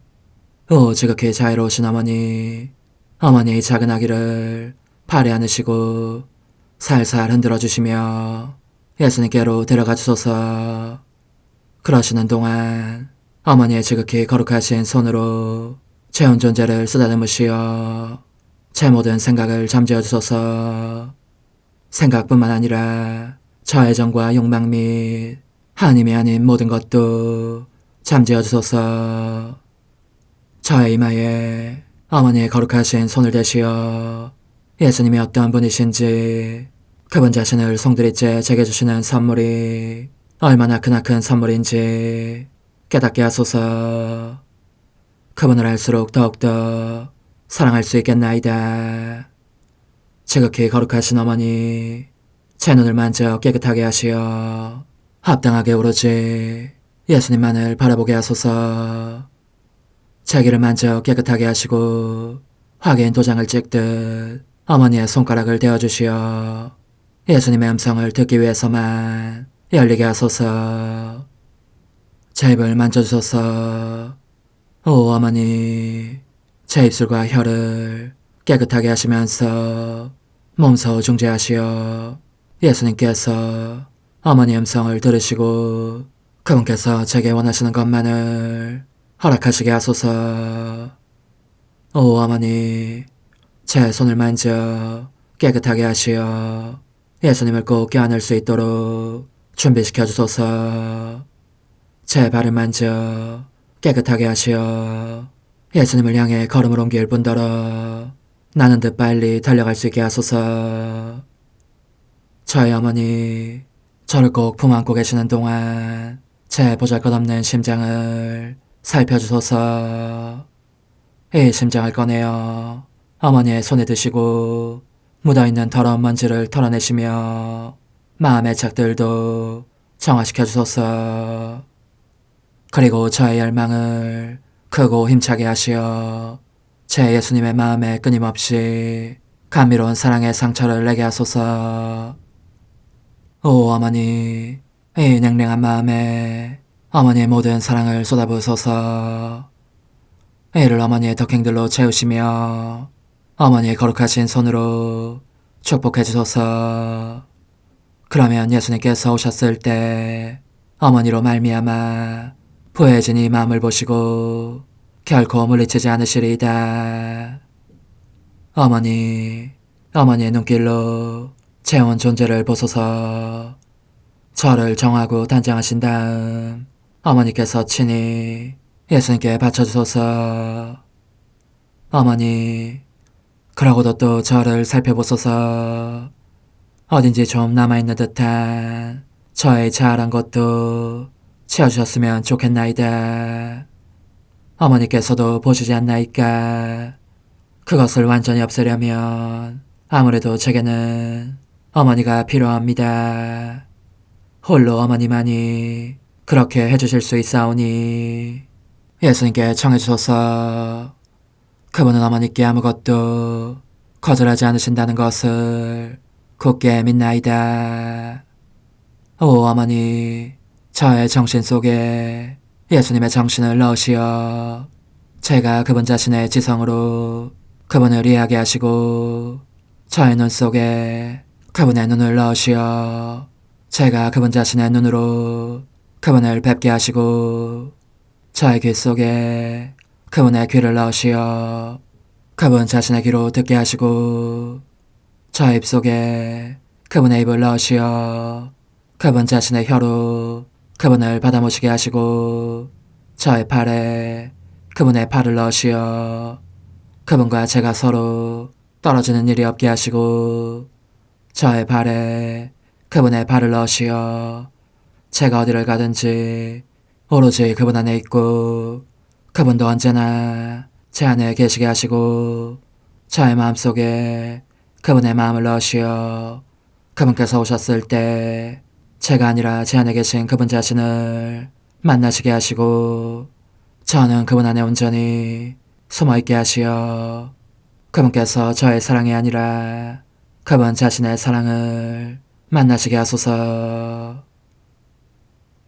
Speaker 1: 오 지극히 자애로우신 어머니, 어머니의 작은 아기를 팔에 안으시고 살살 흔들어 주시며 예수님께로 데려가 주소서. 그러시는 동안 어머니의 지극히 거룩하신 손으로 제 온 존재를 쓰다듬으시어 제 모든 생각을 잠재워 주소서. 생각뿐만 아니라 저 애정과 욕망 및 하나님이 아닌 모든 것도 잠재워 주소서. 저의 이마에 어머니의 거룩하신 손을 대시어 예수님이 어떤 분이신지, 그분 자신을 송두리째 제게 주시는 선물이 얼마나 크나큰 선물인지 깨닫게 하소서. 그분을 알수록 더욱더 사랑할 수 있겠나이다. 지극히 거룩하신 어머니, 제 눈을 만져 깨끗하게 하시어 합당하게 오로지 예수님만을 바라보게 하소서. 제 귀를 만져 깨끗하게 하시고 확인 도장을 찍듯 어머니의 손가락을 대어주시어 예수님의 음성을 듣기 위해서만 열리게 하소서. 제 입을 만져주소서. 오 어머니, 제 입술과 혀를 깨끗하게 하시면서 몸소 중재하시어 예수님께서 어머니의 음성을 들으시고 그분께서 제게 원하시는 것만을 허락하시게 하소서. 오 어머니, 제 손을 만져 깨끗하게 하시어 예수님을 꼭 껴안을 수 있도록 준비시켜 주소서. 제 발을 만져 깨끗하게 하시어 예수님을 향해 걸음을 옮길 뿐더러 나는 듯 빨리 달려갈 수 있게 하소서. 저의 어머니, 저를 꼭 품안고 계시는 동안 제 보잘것없는 심장을 살펴주소서. 이 심장을 꺼내어 어머니의 손에 드시고 묻어있는 더러운 먼지를 털어내시며 마음의 착들도 정화시켜 주소서. 그리고 저의 열망을 크고 힘차게 하시어 제 예수님의 마음에 끊임없이 감미로운 사랑의 상처를 내게 하소서. 오 어머니, 이 냉랭한 마음에 어머니의 모든 사랑을 쏟아부으소서. 이를 어머니의 덕행들로 채우시며 어머니의 거룩하신 손으로 축복해 주소서. 그러면 예수님께서 오셨을 때 어머니로 말미암아 부해진 이 마음을 보시고 결코 물리치지 않으시리이다. 어머니, 어머니의 눈길로 제 온 존재를 보소서. 저를 정하고 단장하신 다음 어머니께서 친히 예수님께 바쳐주소서. 어머니, 그러고도 또 저를 살펴보소서. 어딘지 좀 남아있는 듯한 저의 자아란 것도 채워주셨으면 좋겠나이다. 어머니께서도 보시지 않나이까? 그것을 완전히 없애려면 아무래도 제게는 어머니가 필요합니다. 홀로 어머니만이 그렇게 해주실 수 있사오니 예수님께 청해주소서. 그분은 어머니께 아무것도 거절하지 않으신다는 것을 굳게 믿나이다. 오 어머니, 저의 정신 속에 예수님의 정신을 넣으시어 제가 그분 자신의 지성으로 그분을 이해하게 하시고 저의 눈 속에 그분의 눈을 넣으시어 제가 그분 자신의 눈으로 그분을 뵙게 하시고 저의 귀 속에 그분의 귀를 넣으시어 그분 자신의 귀로 듣게 하시고 저의 입 속에 그분의 입을 넣으시어 그분 자신의 혀로 그분을 받아모시게 하시고 저의 팔에 그분의 팔을 넣으시어 그분과 제가 서로 떨어지는 일이 없게 하시고 저의 발에 그분의 발을 넣으시어 제가 어디를 가든지 오로지 그분 안에 있고 그분도 언제나 제 안에 계시게 하시고 저의 마음속에 그분의 마음을 넣으시어 그분께서 오셨을 때 제가 아니라 제 안에 계신 그분 자신을 만나시게 하시고 저는 그분 안에 온전히 숨어있게 하시어 그분께서 저의 사랑이 아니라 그분 자신의 사랑을 만나시게 하소서.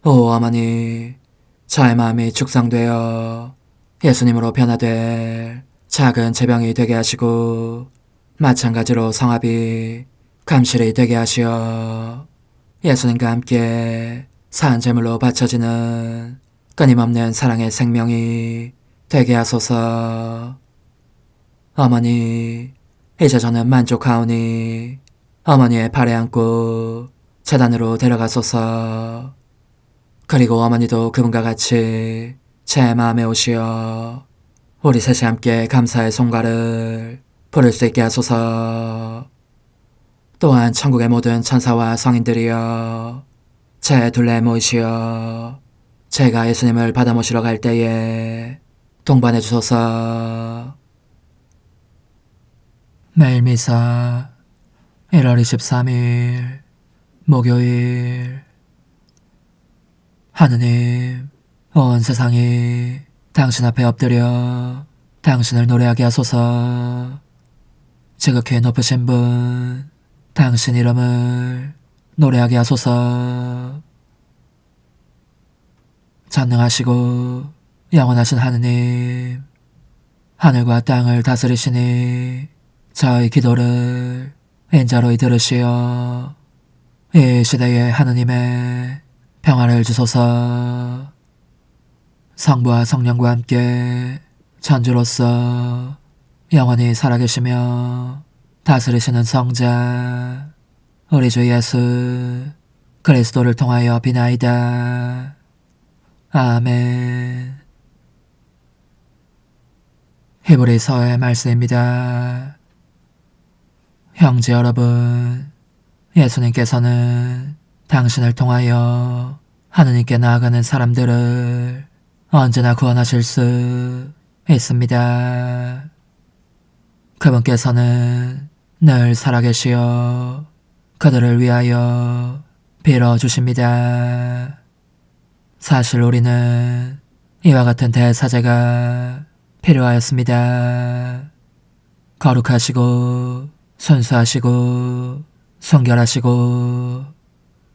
Speaker 1: 오 어머니, 저의 마음이 축성되어 예수님으로 변화될 작은 제병이 되게 하시고 마찬가지로 성합이 감실이 되게 하시어 예수님과 함께 산 제물로 바쳐지는 끊임없는 사랑의 생명이 되게 하소서. 어머니, 이제 저는 만족하오니 어머니의 발에 안고 제단으로 데려가소서. 그리고 어머니도 그분과 같이 제 마음에 오시어 우리 셋이 함께 감사의 송가를 부를 수 있게 하소서. 또한 천국의 모든 천사와 성인들이여 제 둘레에 모이시어 제가 예수님을 받아 모시러 갈 때에 동반해 주소서. 매일 미사 1월 23일 목요일. 하느님, 온 세상이 당신 앞에 엎드려 당신을 노래하게 하소서. 지극히 높으신 분, 당신 이름을 노래하게 하소서. 전능하시고 영원하신 하느님, 하늘과 땅을 다스리시니 저희 기도를 인자로이 들으시어 이 시대에 하느님의 평화를 주소서. 성부와 성령과 함께 천주로서 영원히 살아계시며 다스리시는 성자 우리 주 예수 그리스도를 통하여 비나이다. 아멘. 히브리서의 말씀입니다. 형제 여러분, 예수님께서는 당신을 통하여 하느님께 나아가는 사람들을 언제나 구원하실 수 있습니다. 그분께서는 늘 살아계시어 그들을 위하여 빌어주십니다. 사실 우리는 이와 같은 대사제가 필요하였습니다. 거룩하시고 순수하시고 순결하시고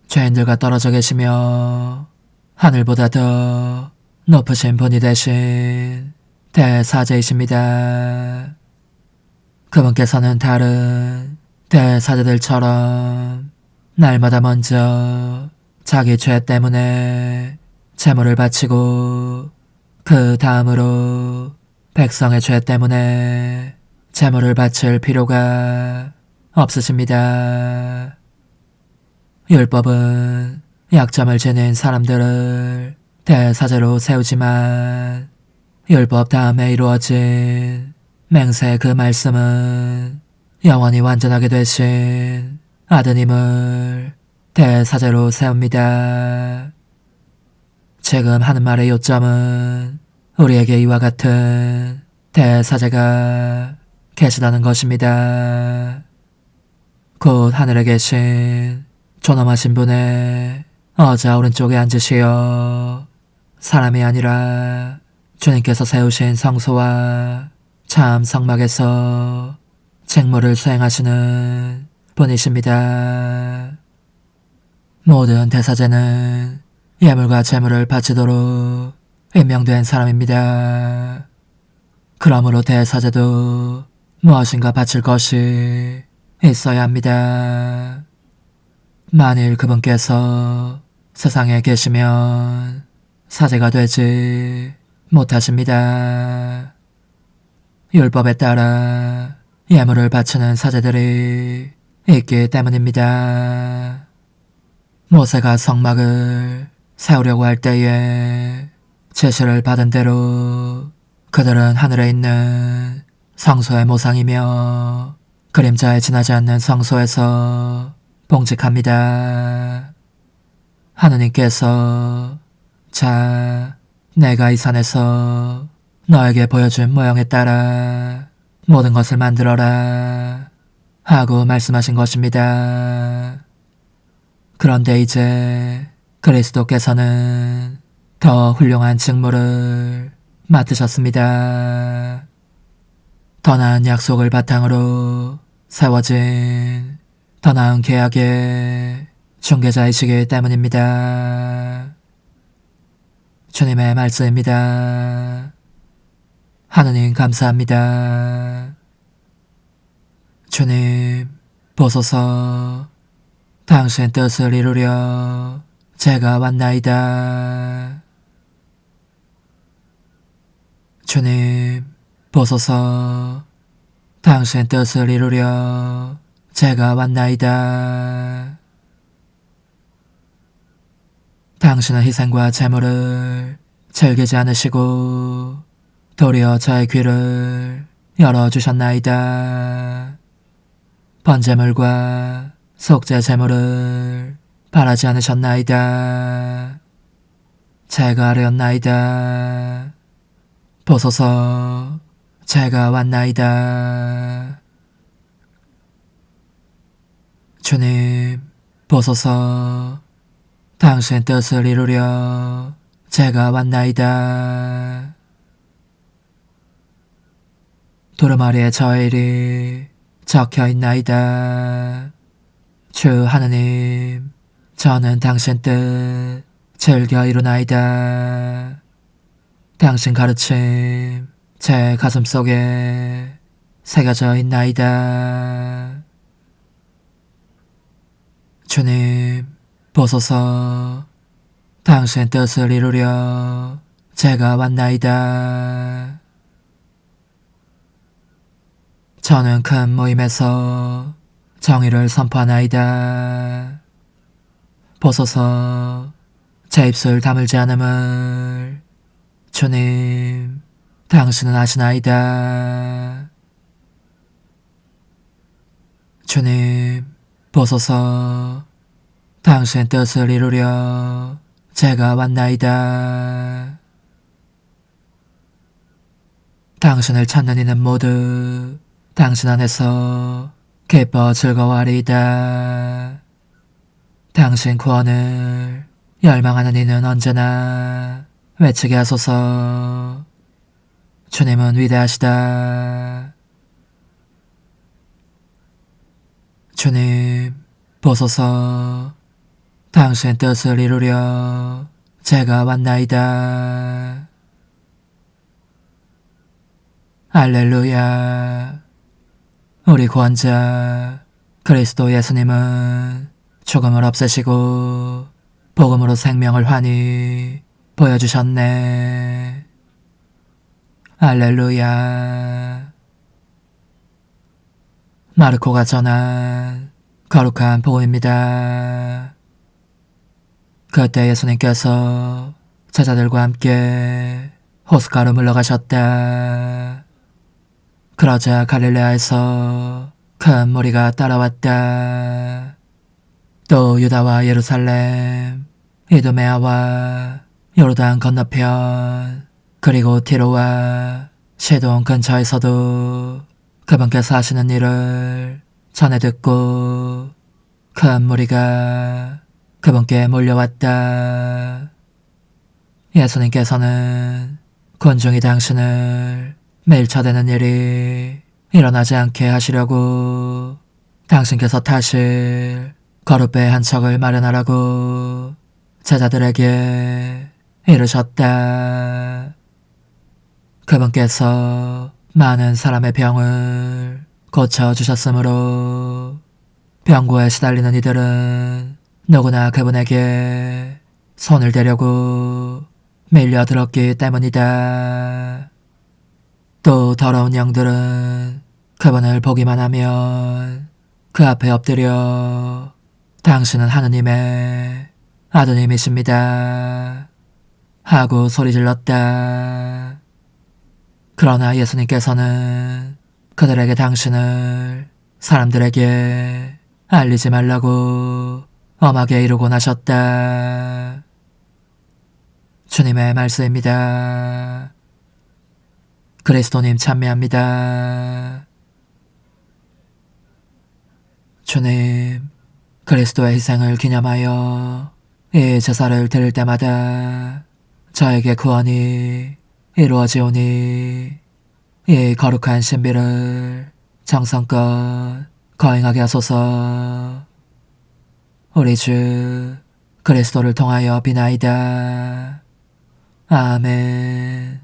Speaker 1: 죄인들과 떨어져 계시며 하늘보다 더 높으신 분이 되신 대사제이십니다. 그분께서는 다른 대사제들처럼 날마다 먼저 자기 죄 때문에 제물을 바치고 그 다음으로 백성의 죄 때문에 제물을 바칠 필요가 없으십니다. 율법은 약점을 지닌 사람들을 대사제로 세우지만 율법 다음에 이루어진 맹세의 그 말씀은 영원히 완전하게 되신 아드님을 대사제로 세웁니다. 지금 하는 말의 요점은 우리에게 이와 같은 대사제가 계시다는 것입니다. 곧 하늘에 계신 존엄하신 분의 어자 오른쪽에 앉으시어 사람이 아니라 주님께서 세우신 성소와 참 성막에서 직무를 수행하시는 분이십니다. 모든 대사제는 예물과 제물을 바치도록 임명된 사람입니다. 그러므로 대사제도 무엇인가 바칠 것이 있어야 합니다. 만일 그분께서 세상에 계시면 사제가 되지 못하십니다. 율법에 따라 예물을 바치는 사제들이 있기 때문입니다. 모세가 성막을 세우려고 할 때에 제시를 받은 대로 그들은 하늘에 있는 성소의 모상이며 그림자에 지나지 않는 성소에서 봉직합니다. 하느님께서 자, 내가 이 산에서 너에게 보여준 모형에 따라 모든 것을 만들어라 하고 말씀하신 것입니다. 그런데 이제 그리스도께서는 더 훌륭한 직무를 맡으셨습니다. 더 나은 약속을 바탕으로 세워진 더 나은 계약의 중개자이시기 때문입니다. 주님의 말씀입니다. 하느님 감사합니다. 주님 보소서. 당신 뜻을 이루려 제가 왔나이다. 주님 보소서. 당신 뜻을 이루려 제가 왔나이다. 당신은 희생과 제물을 즐기지 않으시고 도리어 저의 귀를 열어주셨나이다. 번제물과 속죄 제물을 바라지 않으셨나이다. 제가 아뢰었나이다. 보소서. 제가 왔나이다. 주님 보소서. 당신 뜻을 이루려 제가 왔나이다. 두루마리에 저의 일이 적혀있나이다. 주 하느님, 저는 당신 뜻 즐겨 이루나이다. 당신 가르침 제 가슴속에 새겨져 있나이다. 주님 보소서. 당신 뜻을 이루려 제가 왔나이다. 저는 큰 모임에서 정의를 선포하나이다. 보소서. 제 입술 다물지 않음을 주님 당신은 아시나이다. 주님 보소서. 당신 뜻을 이루려 제가 왔나이다. 당신을 찾는 이는 모두 당신 안에서 기뻐 즐거워하리이다. 당신 구원을 열망하는 이는 언제나 외치게 하소서. 주님은 위대하시다. 주님, 보소서. 당신 뜻을 이루려 제가 왔나이다. 할렐루야. 우리 구원자 그리스도 예수님은 죽음을 없애시고 복음으로 생명을 환히 보여주셨네. 할렐루야. 마르코가 전한 거룩한 복음입니다. 그때 예수님께서 제자들과 함께 호숫가로 물러가셨다. 그러자 갈릴레아에서 큰 무리가 따라왔다. 또 유다와 예루살렘, 이두메아와 요르단 건너편, 그리고 티로와 시돈 근처에서도 그분께서 하시는 일을 전해 듣고 큰 무리가 그분께 몰려왔다. 예수님께서는 군중이 당신을 매일 쳐대는 일이 일어나지 않게 하시려고 당신께서 타실 거룻배 한 척을 마련하라고 제자들에게 이르셨다. 그분께서 많은 사람의 병을 고쳐주셨으므로 병고에 시달리는 이들은 누구나 그분에게 손을 대려고 밀려들었기 때문이다. 또 더러운 영들은 그분을 보기만 하면 그 앞에 엎드려 당신은 하느님의 아드님이십니다 하고 소리질렀다. 그러나 예수님께서는 그들에게 당신을 사람들에게 알리지 말라고 엄하게 이르고 나셨다. 주님의 말씀입니다. 그리스도님 찬미합니다. 주님, 그리스도의 희생을 기념하여 이 제사를 드릴 때마다 저에게 구원이 이루어지오니 이 거룩한 신비를 정성껏 거행하게 하소서. 우리 주 그리스도를 통하여 비나이다. 아멘.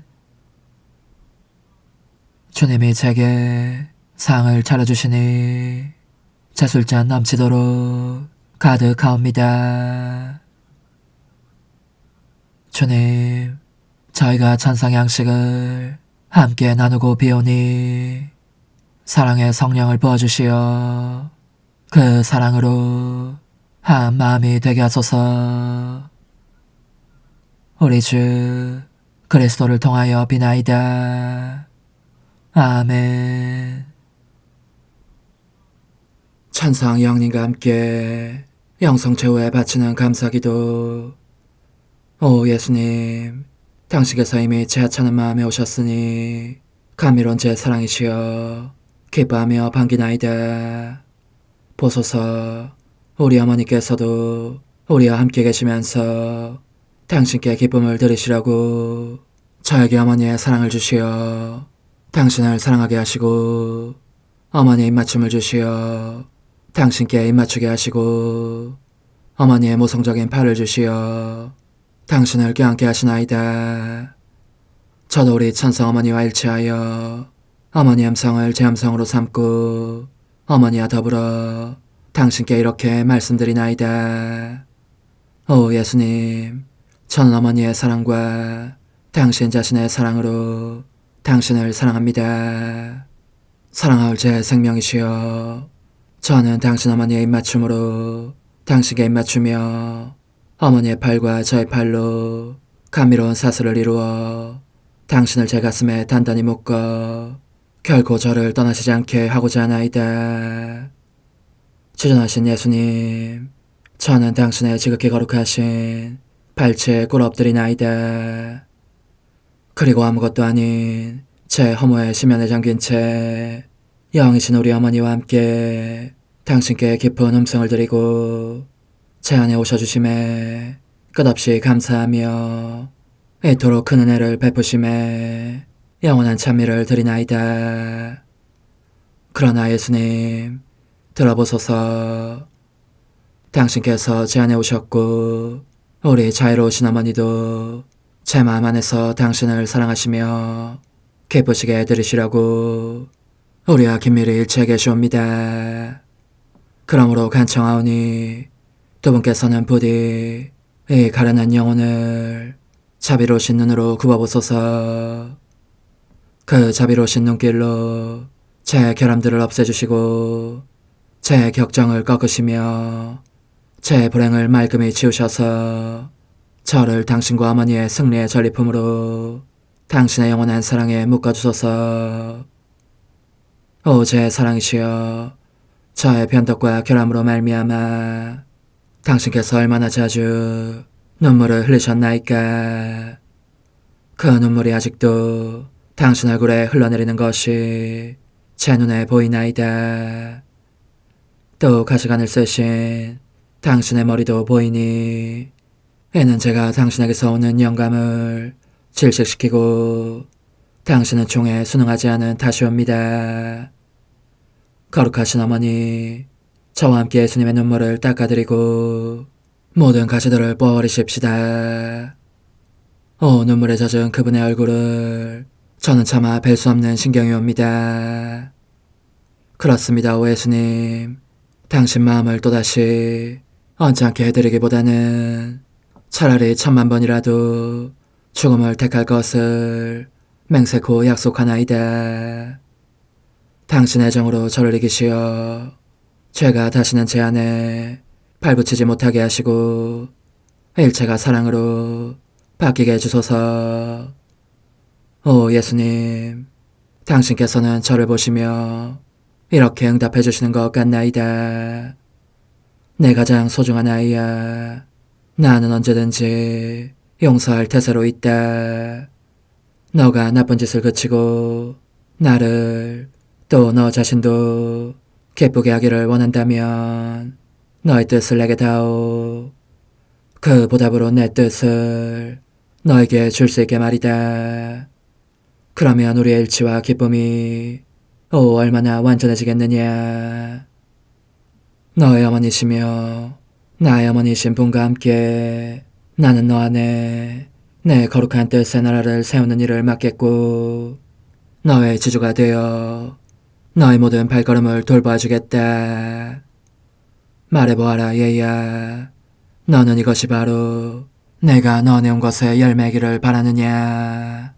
Speaker 1: 주님이 제게 상을 차려주시니 제 술잔 넘치도록 가득하옵니다. 주님, 저희가 천상 양식을 함께 나누고 비오니 사랑의 성령을 부어주시어 그 사랑으로 한 마음이 되게 하소서. 우리 주 그리스도를 통하여 비나이다. 아멘. 천상 영님과 함께 영성 최후에 바치는 감사기도. 오 예수님, 당신께서 이미 제 하찮은 마음에 오셨으니 감미로운 제 사랑이시여 기뻐하며 반기나이다. 보소서, 우리 어머니께서도 우리와 함께 계시면서 당신께 기쁨을 들으시라고 저에게 어머니의 사랑을 주시어 당신을 사랑하게 하시고 어머니의 입맞춤을 주시어 당신께 입맞추게 하시고 어머니의 모성적인 팔을 주시어 당신을 껴안게 하시나이다. 저도 우리 천성 어머니와 일치하여 어머니 음성을 제 음성으로 삼고 어머니와 더불어 당신께 이렇게 말씀드리나이다. 오 예수님, 저는 어머니의 사랑과 당신 자신의 사랑으로 당신을 사랑합니다. 사랑하올 제 생명이시여, 저는 당신 어머니의 입맞춤으로 당신께 입맞추며 어머니의 팔과 저의 팔로 감미로운 사슬을 이루어 당신을 제 가슴에 단단히 묶어 결코 저를 떠나시지 않게 하고자 하나이다. 주전하신 예수님, 저는 당신의 지극히 거룩하신 발치에 꿇어엎드리나이다. 그리고 아무것도 아닌 제 허무의 심연에 잠긴 채 영이신 우리 어머니와 함께 당신께 깊은 음성을 드리고 제 안에 오셔주심에 끝없이 감사하며 이토록 큰 은혜를 베푸심에 영원한 찬미를 드리나이다. 그러나 예수님, 들어보소서. 당신께서 제 안에 오셨고 우리 자유로우신 어머니도 제 마음 안에서 당신을 사랑하시며 기쁘시게 들으시려고 우리와 긴밀히 일치해 계시옵니다. 그러므로 간청하오니 두 분께서는 부디 이 가련한 영혼을 자비로우신 눈으로 굽어보소서. 그 자비로우신 눈길로 제 결함들을 없애주시고 제 격정을 꺾으시며 제 불행을 말끔히 지우셔서 저를 당신과 어머니의 승리의 전리품으로 당신의 영원한 사랑에 묶어주소서. 오 제 사랑이시여, 저의 변덕과 결함으로 말미암아 당신께서 얼마나 자주 눈물을 흘리셨나이까. 그 눈물이 아직도 당신 얼굴에 흘러내리는 것이 제 눈에 보이나이다. 또 가시관을 쓰신 당신의 머리도 보이니 이는 제가 당신에게서 오는 영감을 질식시키고 당신은 총에 순응하지 않은 탓이옵니다. 거룩하신 어머니, 저와 함께 예수님의 눈물을 닦아드리고 모든 가시들을 뽑아버리십시다. 오 눈물에 젖은 그분의 얼굴을 저는 차마 뵐 수 없는 신경이 옵니다. 그렇습니다, 오 예수님. 당신 마음을 또다시 언짢게 해드리기보다는 차라리 10,000번이라도 죽음을 택할 것을 맹세코 약속하나이다. 당신의 정으로 저를 이기시어 죄가 다시는 제 안에 발붙이지 못하게 하시고 일체가 사랑으로 바뀌게 해주소서. 오 예수님, 당신께서는 저를 보시며 이렇게 응답해 주시는 것 같나이다. 내 가장 소중한 아이야, 나는 언제든지 용서할 태세로 있다. 너가 나쁜 짓을 그치고 나를 또 너 자신도 기쁘게 하기를 원한다면 너의 뜻을 내게 다오. 그 보답으로 내 뜻을 너에게 줄 수 있게 말이다. 그러면 우리의 일치와 기쁨이 얼마나 완전해지겠느냐. 너의 어머니시며 나의 어머니신 분과 함께 나는 너 안에 내 거룩한 뜻의 나라를 세우는 일을 맡겠고 너의 지주가 되어 너의 모든 발걸음을 돌봐주겠다. 말해보아라 얘야, 너는 이것이 바로 내가 너네 온 것의 열매기를 바라느냐.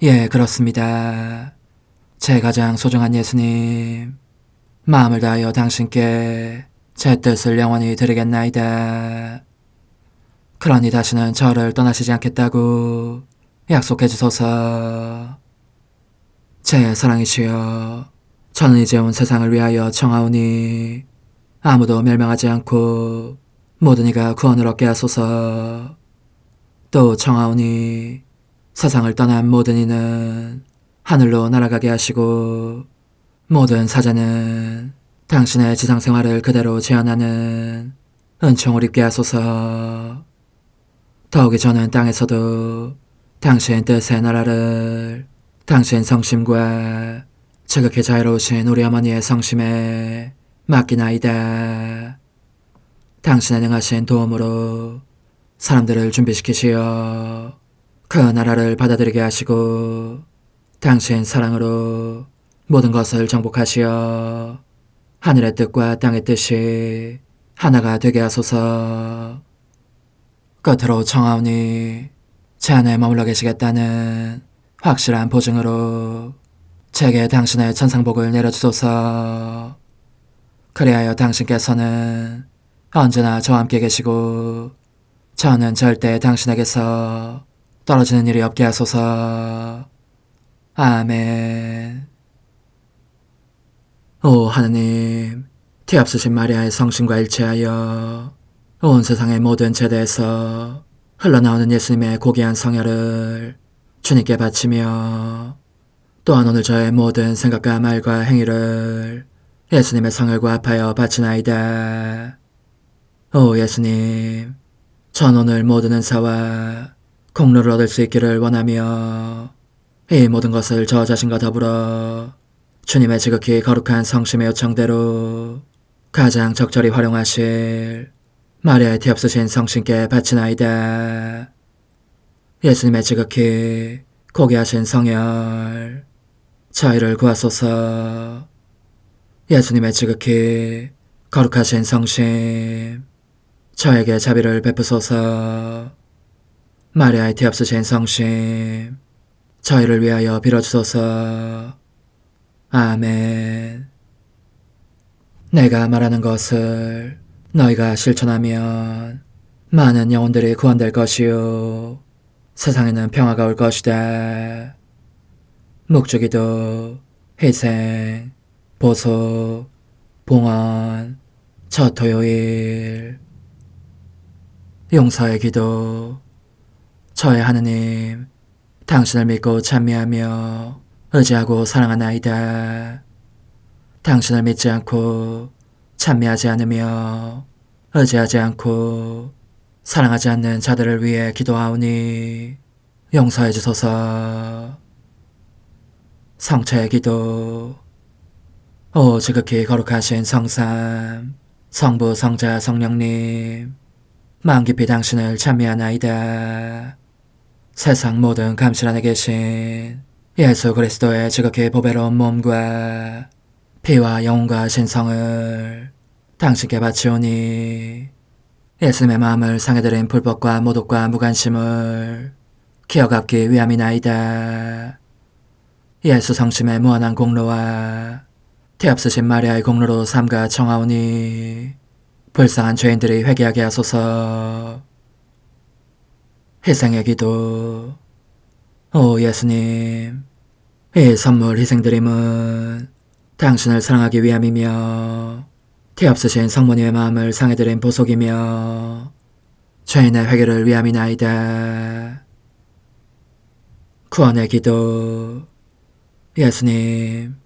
Speaker 1: 예, 그렇습니다. 제 가장 소중한 예수님, 마음을 다하여 당신께 제 뜻을 영원히 드리겠나이다. 그러니 다시는 저를 떠나시지 않겠다고 약속해 주소서. 제 사랑이시여, 저는 이제 온 세상을 위하여 청하오니 아무도 멸망하지 않고 모든 이가 구원을 얻게 하소서. 또 청하오니 세상을 떠난 모든 이는 하늘로 날아가게 하시고 모든 사자는 당신의 지상생활을 그대로 재현하는 은총을 입게 하소서. 더욱이 저는 땅에서도 당신 뜻의 나라를 당신 성심과 지극히 자유로우신 우리 어머니의 성심에 맡기나이다. 당신의 능하신 도움으로 사람들을 준비시키시어 그 나라를 받아들이게 하시고 당신 사랑으로 모든 것을 정복하시어 하늘의 뜻과 땅의 뜻이 하나가 되게 하소서. 끝으로 청하오니 제 안에 머물러 계시겠다는 확실한 보증으로 제게 당신의 천상복을 내려주소서. 그리하여 당신께서는 언제나 저와 함께 계시고 저는 절대 당신에게서 떨어지는 일이 없게 하소서. 아멘. 오 하느님, 티없으신 마리아의 성심과 일치하여 온 세상의 모든 제대에서 흘러나오는 예수님의 고귀한 성혈을 주님께 바치며 또한 오늘 저의 모든 생각과 말과 행위를 예수님의 성을 구합하여 바치나이다. 오 예수님, 전 오늘 모든 은사와 공로를 얻을 수 있기를 원하며 이 모든 것을 저 자신과 더불어 주님의 지극히 거룩한 성심의 요청대로 가장 적절히 활용하실 마리아의 티 없으신 성신께 바치나이다. 예수님의 지극히 고귀하신 성혈, 저희를 구하소서. 예수님의 지극히 거룩하신 성심, 저에게 자비를 베푸소서. 마리아의 티 없으신 성심, 저희를 위하여 빌어주소서. 아멘. 내가 말하는 것을 너희가 실천하면 많은 영혼들이 구원될 것이요 세상에는 평화가 올 것이다. 묵주기도, 희생, 보속, 봉헌, 첫 토요일. 용서의 기도. 저의 하느님, 당신을 믿고 찬미하며 의지하고 사랑하나이다. 당신을 믿지 않고 찬미하지 않으며 의지하지 않고 사랑하지 않는 자들을 위해 기도하오니 용서해 주소서. 성체의 기도. 오 지극히 거룩하신 성삼, 성부, 성자, 성령님, 마음 깊이 당신을 찬미하나이다. 세상 모든 감실 안에 계신 예수 그리스도의 지극히 보배로운 몸과 피와 영혼과 신성을 당신께 바치오니 예수님의 마음을 상해드린 불법과 모독과 무관심을 기어갚기 위함이나이다. 예수 성심의 무한한 공로와 티 없으신 마리아의 공로로 삼가 청하오니 불쌍한 죄인들이 회개하게 하소서. 희생의 기도. 오 예수님, 이 선물 희생드림은 당신을 사랑하기 위함이며 티 없으신 성모님의 마음을 상해드린 보속이며 죄인의 회개를 위함이나이다. 구원의 기도. 예수님,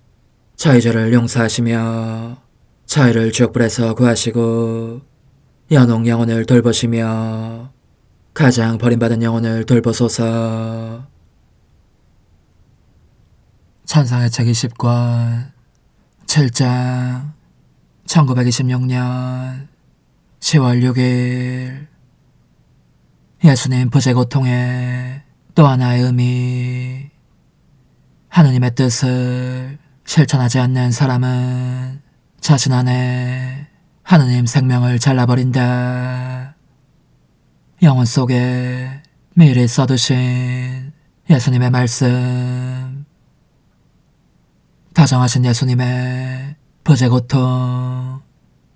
Speaker 1: 저희 죄를 용서하시며 저희를 지옥불에서 구하시고 연옥 영혼을 돌보시며 가장 버림받은 영혼을 돌보소서. 찬상의 책 20권 7장 1926년 10월 6일. 예수님 부재 고통의 또 하나의 의미. 하느님의 뜻을 실천하지 않는 사람은 자신 안에 하느님 생명을 잘라버린다. 영혼 속에 미리 써두신 예수님의 말씀. 다정하신 예수님의 부재 고통,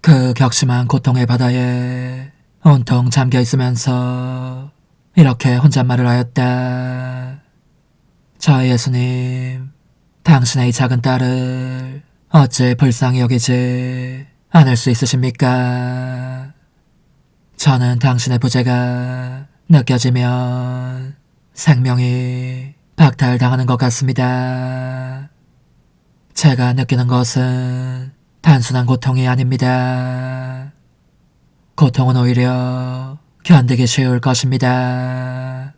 Speaker 1: 그 격심한 고통의 바다에 온통 잠겨 있으면서 이렇게 혼잣말을 하였다. 저 예수님, 당신의 이 작은 딸을 어찌 불쌍히 여기지 않을 수 있으십니까? 저는 당신의 부재가 느껴지면 생명이 박탈당하는 것 같습니다. 제가 느끼는 것은 단순한 고통이 아닙니다. 고통은 오히려 견디기 쉬울 것입니다.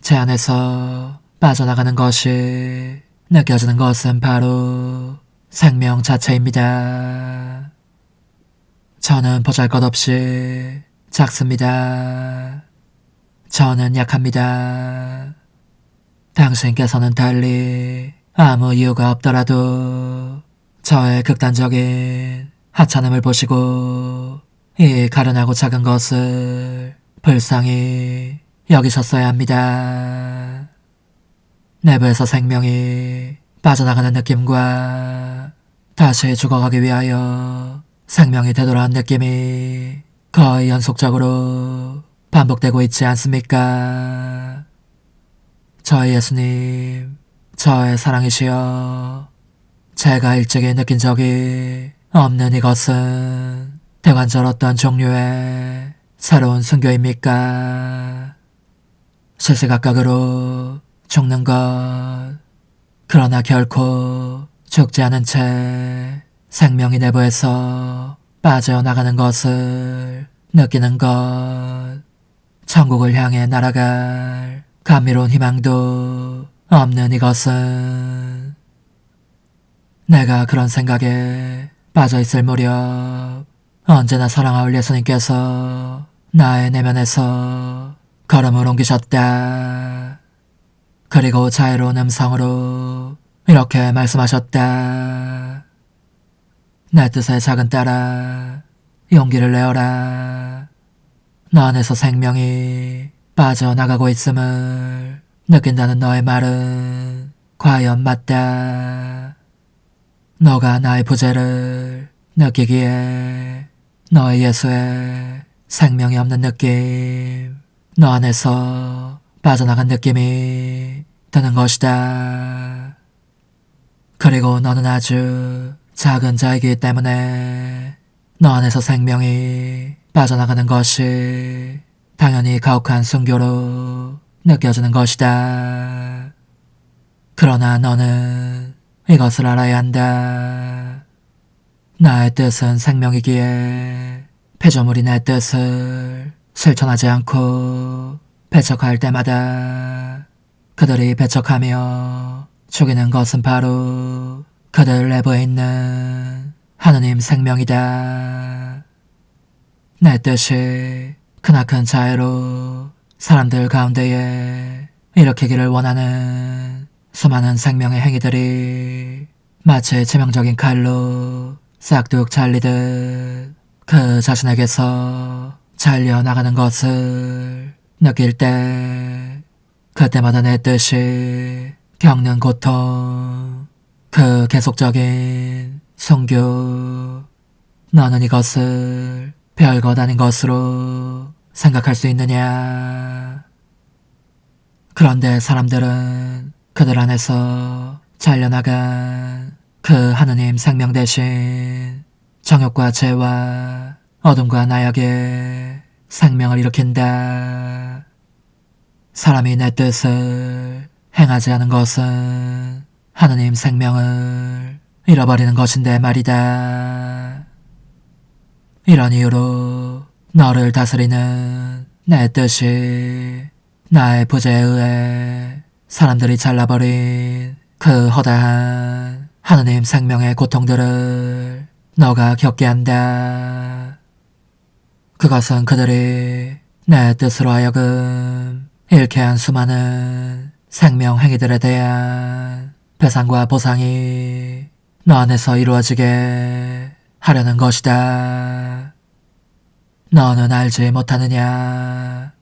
Speaker 1: 제 안에서 빠져나가는 것이 느껴지는 것은 바로 생명 자체입니다. 저는 보잘것없이 작습니다. 저는 약합니다. 당신께서는 달리 아무 이유가 없더라도 저의 극단적인 하찮음을 보시고 이 가련하고 작은 것을 불쌍히 여기셨어야 합니다. 내부에서 생명이 빠져나가는 느낌과 다시 죽어가기 위하여 생명이 되돌아온 느낌이 거의 연속적으로 반복되고 있지 않습니까? 저의 예수님, 저의 사랑이시여, 제가 일찍이 느낀 적이 없는 이것은 대관절 어떤 종류의 새로운 순교입니까? 시시각각으로 죽는 것, 그러나 결코 죽지 않은 채 생명이 내부에서 빠져나가는 것을 느끼는 것. 천국을 향해 날아갈 감미로운 희망도 없는 이것은. 내가 그런 생각에 빠져있을 무렵 언제나 사랑하올 예수님께서 나의 내면에서 걸음을 옮기셨다. 그리고 자애로운 음성으로 이렇게 말씀하셨다. 내 뜻의 작은 딸아, 용기를 내어라. 너 안에서 생명이 빠져나가고 있음을 느낀다는 너의 말은 과연 맞다. 너가 나의 부재를 느끼기에 너의 예수의 생명이 없는 느낌, 너 안에서 빠져나간 느낌이 드는 것이다. 그리고 너는 아주 작은 자이기 때문에 너 안에서 생명이 빠져나가는 것이 당연히 가혹한 순교로 느껴지는 것이다. 그러나 너는 이것을 알아야 한다. 나의 뜻은 생명이기에 피조물이 내 뜻을 실천하지 않고 배척할 때마다 그들이 배척하며 죽이는 것은 바로 그들 내부에 있는 하느님 생명이다. 내 뜻이 크나큰 자애로 사람들 가운데에 일으키기를 원하는 수많은 생명의 행위들이 마치 치명적인 칼로 싹둑 잘리듯 그 자신에게서 잘려나가는 것을 느낄 때, 그때마다 내 뜻이 겪는 고통, 그 계속적인 순교, 너는 이것을 별것 아닌 것으로 생각할 수 있느냐? 그런데 사람들은 그들 안에서 잘려나간 그 하느님 생명 대신 정욕과 죄와 어둠과 나약의 생명을 일으킨다. 사람이 내 뜻을 행하지 않은 것은 하느님 생명을 잃어버리는 것인데 말이다. 이런 이유로 너를 다스리는 내 뜻이 나의 부재에 의해 사람들이 잘라버린 그 허다한 하느님 생명의 고통들을 너가 겪게 한다. 그것은 그들이 내 뜻으로 하여금 잃게 한 수많은 생명 행위들에 대한 배상과 보상이 너 안에서 이루어지게 하려는 것이다. 너는 알지 못하느냐?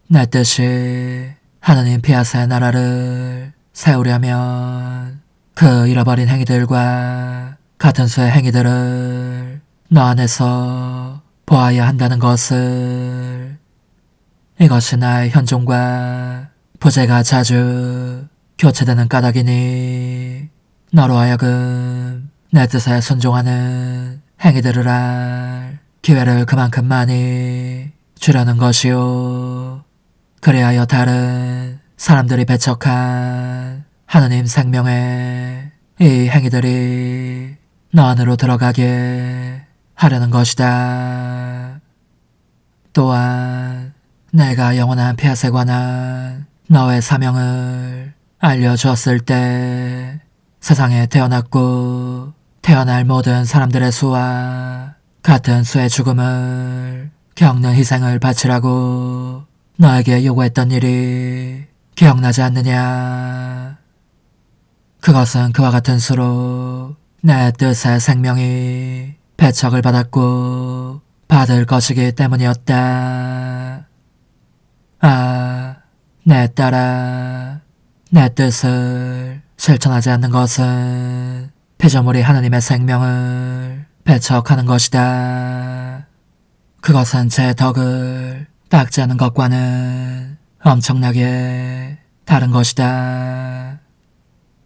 Speaker 1: 내 뜻이 하느님 피아사의 나라를 세우려면 그 잃어버린 행위들과 같은 수의 행위들을 너 안에서 보아야 한다는 것을. 이것이 나의 현종과 부재가 자주 교체되는 까닭이니 너로 하여금 내 뜻에 순종하는 행위들을 할 기회를 그만큼 많이 주려는 것이요. 그리하여 다른 사람들이 배척한 하느님 생명의 이 행위들이 너 안으로 들어가게 하려는 것이다. 또한 내가 영원한 폐하에 관한 너의 사명을 알려주었을 때 세상에 태어났고 태어날 모든 사람들의 수와 같은 수의 죽음을 겪는 희생을 바치라고 너에게 요구했던 일이 기억나지 않느냐? 그것은 그와 같은 수로 내 뜻의 생명이 배척을 받았고 받을 것이기 때문이었다. 아, 내 딸아, 내 뜻을 실천하지 않는 것은 피조물이 하느님의 생명을 배척하는 것이다. 그것은 제 덕을 닦지 않은 것과는 엄청나게 다른 것이다.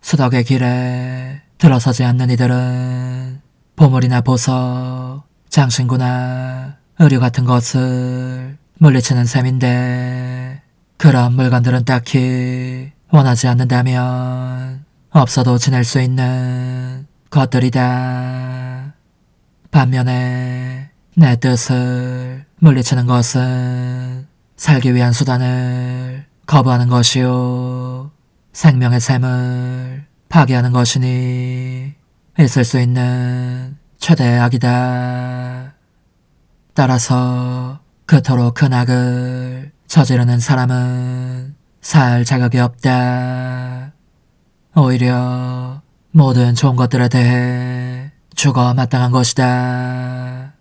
Speaker 1: 수덕의 길에 들어서지 않는 이들은 보물이나 보석, 장신구나 의류 같은 것을 물리치는 셈인데, 그런 물건들은 딱히 원하지 않는다면 없어도 지낼 수 있는 것들이다. 반면에 내 뜻을 물리치는 것은 살기 위한 수단을 거부하는 것이요 생명의 샘을 파괴하는 것이니 있을 수 있는 최대의 악이다. 따라서 그토록 큰 악을 저지르는 사람은 살 자격이 없다. 오히려 모든 좋은 것들에 대해 죽어 마땅한 것이다.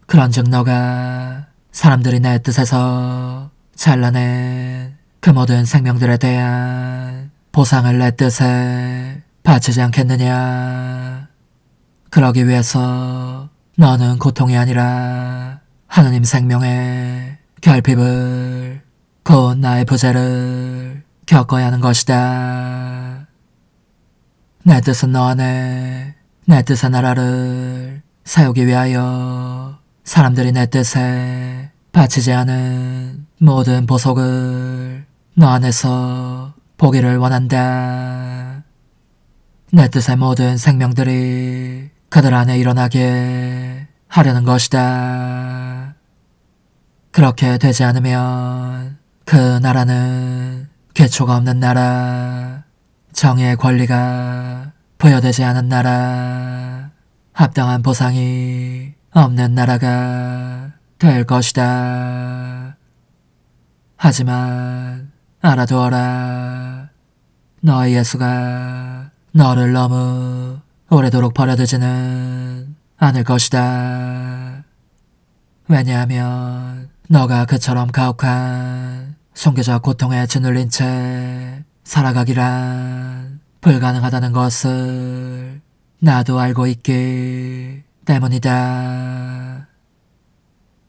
Speaker 1: 그런즉 너가 사람들이 내 뜻에서 잘라낸 그 모든 생명들에 대한 보상을 내 뜻에 바치지 않겠느냐. 그러기 위해서 너는 고통이 아니라 하느님 생명의 결핍을 곧 나의 부재를 겪어야 하는 것이다. 내 뜻은 너 안에 내 뜻의 나라를 세우기 위하여 사람들이 내 뜻에 바치지 않은 모든 보석을 너 안에서 보기를 원한다. 내 뜻의 모든 생명들이 그들 안에 일어나게 하려는 것이다. 그렇게 되지 않으면 그 나라는 기초가 없는 나라, 정의의 권리가 부여되지 않은 나라, 합당한 보상이 없는 나라가 될 것이다. 하지만 알아두어라. 너의 예수가 너를 너무 오래도록 버려두지는 않을 것이다. 왜냐하면 너가 그처럼 가혹한 숨겨져 고통에 짓눌린 채 살아가기란 불가능하다는 것을 나도 알고 있기 때문이다.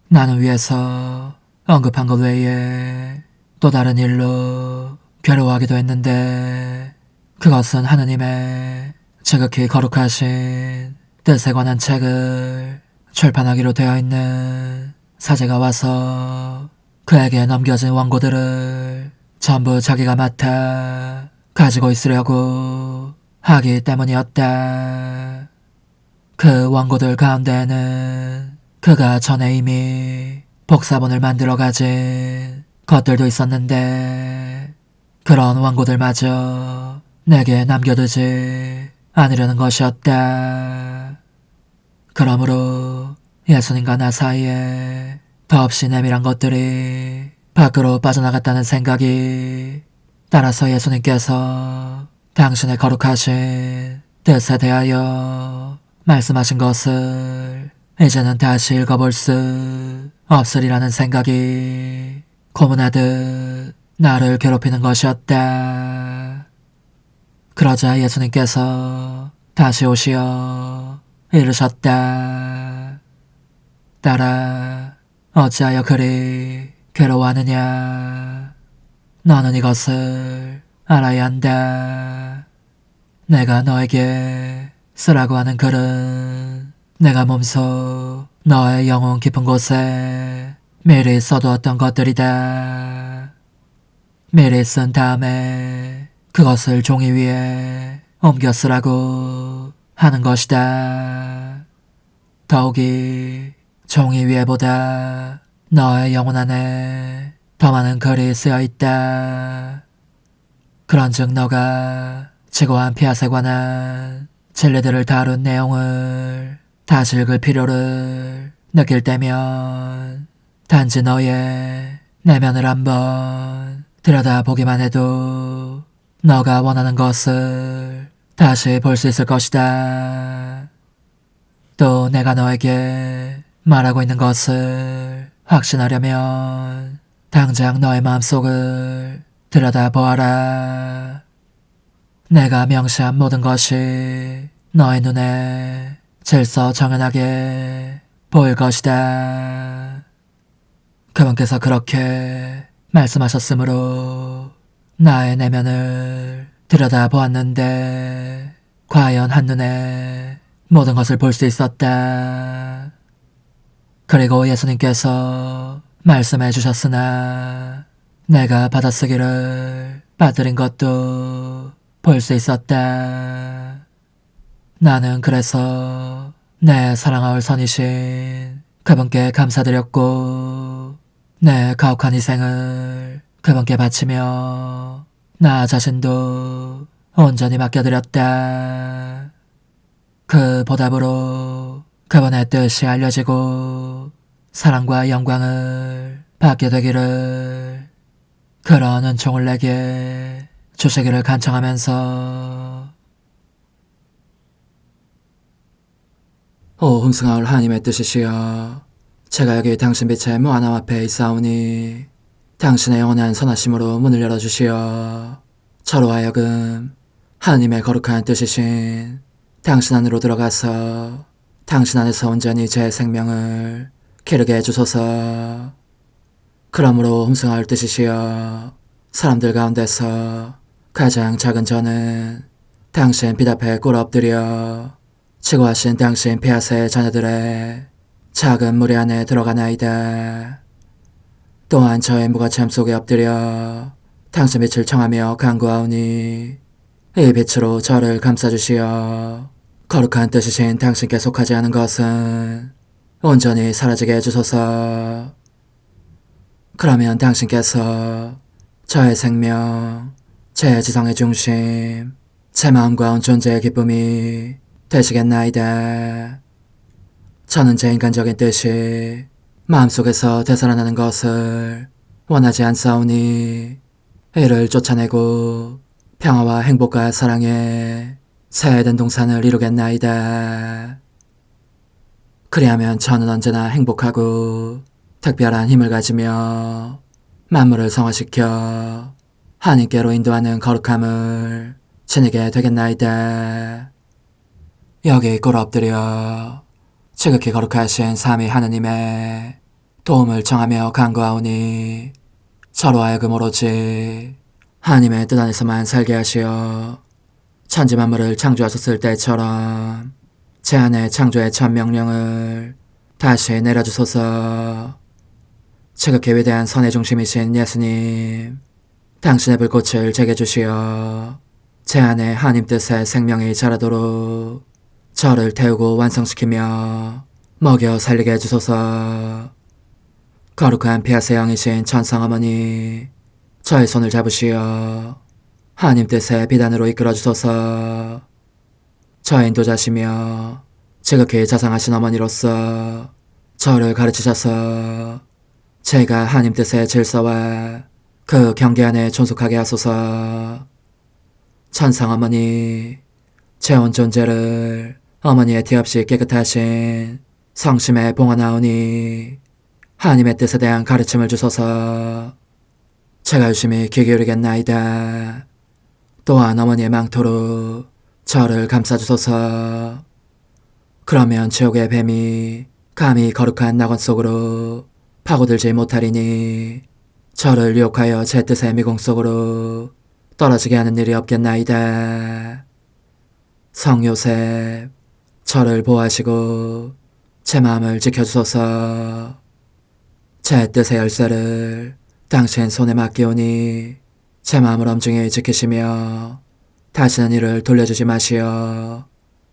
Speaker 1: 나는 위에서 언급한 것 외에 또 다른 일로 괴로워하기도 했는데 그것은 하느님의 지극히 거룩하신 뜻에 관한 책을 출판하기로 되어 있는 사제가 와서 그에게 넘겨진 원고들을 전부 자기가 맡아 가지고 있으려고 하기 때문이었다. 그 원고들 가운데에는 그가 전에 이미 복사본을 만들어 가진 것들도 있었는데 그런 원고들마저 내게 남겨두지 않으려는 것이었다. 그러므로 예수님과 나 사이에 더없이 내밀한 것들이 밖으로 빠져나갔다는 생각이 따라서 예수님께서 당신의 거룩하신 뜻에 대하여 말씀하신 것을 이제는 다시 읽어볼 수 없으리라는 생각이 고문하듯 나를 괴롭히는 것이었다. 그러자 예수님께서 다시 오시어 이르셨다. 딸아, 어찌하여 그리 괴로워하느냐. 너는 이것을 알아야 한다. 내가 너에게 쓰라고 하는 글은 내가 몸소 너의 영혼 깊은 곳에 미리 써두었던 것들이다. 미리 쓴 다음에 그것을 종이 위에 옮겨 쓰라고 하는 것이다. 더욱이 종이 위에보다 너의 영혼 안에 더 많은 글이 쓰여 있다. 그런즉 너가 지고한 피앗에 관한 진리들을 다룬 내용을 다시 읽을 필요를 느낄 때면 단지 너의 내면을 한번 들여다보기만 해도 너가 원하는 것을 다시 볼 수 있을 것이다. 또 내가 너에게 말하고 있는 것을 확신하려면 당장 너의 마음속을 들여다보아라. 내가 명시한 모든 것이 너의 눈에 질서 정연하게 보일 것이다. 그분께서 그렇게 말씀하셨으므로 나의 내면을 들여다보았는데 과연 한눈에 모든 것을 볼 수 있었다. 그리고 예수님께서 말씀해 주셨으나 내가 받아쓰기를 빠뜨린 것도 볼 수 있었다. 나는 그래서 내 사랑하올 선이신 그분께 감사드렸고 내 가혹한 희생을 그분께 바치며 나 자신도 온전히 맡겨드렸다. 그 보답으로 그분의 뜻이 알려지고 사랑과 영광을 받게 되기를, 그런 은총을 내게 주시기를 간청하면서 오 흥승하올 하나님의 뜻이시여, 제가 여기 당신 빛의 무한함 앞에 있사오니 당신의 영원한 선하심으로 문을 열어주시어 저로 하여금 하나님의 거룩한 뜻이신 당신 안으로 들어가서 당신 안에서 온전히 제 생명을 기르게 해주소서. 그러므로 흠승하올 뜻이시여, 사람들 가운데서 가장 작은 저는 당신 빛 앞에 꿇어 엎드려 지고하신 당신 폐하세 자녀들의 작은 무리 안에 들어가나이다. 또한 저의 무거참 속에 엎드려 당신 빛을 청하며 간구하오니 이 빛으로 저를 감싸주시어 거룩한 뜻이신 당신께 속하지 않은 것은 온전히 사라지게 해주소서. 그러면 당신께서 저의 생명, 제 지성의 중심, 제 마음과 온 존재의 기쁨이 되시겠나이다. 저는 제 인간적인 뜻이 마음속에서 되살아나는 것을 원하지 않사오니 이를 쫓아내고 평화와 행복과 사랑의 새해된 동산을 이루겠나이다. 그리하면 저는 언제나 행복하고 특별한 힘을 가지며 만물을 성화시켜 하나님께로 인도하는 거룩함을 지니게 되겠나이다. 여기 꿇어 엎드려 지극히 거룩하신 삼위 하느님의 도움을 청하며 간구하오니 저로 하여금 오로지 하나님의 뜻 안에서만 살게 하시어 천지 만물을 창조하셨을 때처럼 제 안에 창조의 첫 명령을 다시 내려주소서. 지극히 위대한 선의 중심이신 예수님, 당신의 불꽃을 제게 주시어 제 안에 하나님 뜻의 생명이 자라도록 저를 태우고 완성시키며 먹여 살리게 해주소서. 거룩한 피아세 영이신 천상어머니, 저의 손을 잡으시어 하나님 뜻의 비단으로 이끌어주소서. 저의 인도자시며 지극히 자상하신 어머니로서 저를 가르치셔서 제가 하나님 뜻의 질서와 그 경계 안에 존속하게 하소서. 천상어머니, 제 온 존재를 어머니의 티 없이 깨끗하신 성심에 봉헌하오니 하나님의 뜻에 대한 가르침을 주소서. 제가 열심히 귀 기울이겠나이다. 또한 어머니의 망토로 저를 감싸주소서. 그러면 지옥의 뱀이 감히 거룩한 낙원 속으로 파고들지 못하리니 저를 유혹하여 제 뜻의 미궁 속으로 떨어지게 하는 일이 없겠나이다. 성요셉, 저를 보호하시고 제 마음을 지켜주소서. 제 뜻의 열쇠를 당신 손에 맡기오니 제 마음을 엄중히 지키시며 다시는 이를 돌려주지 마시어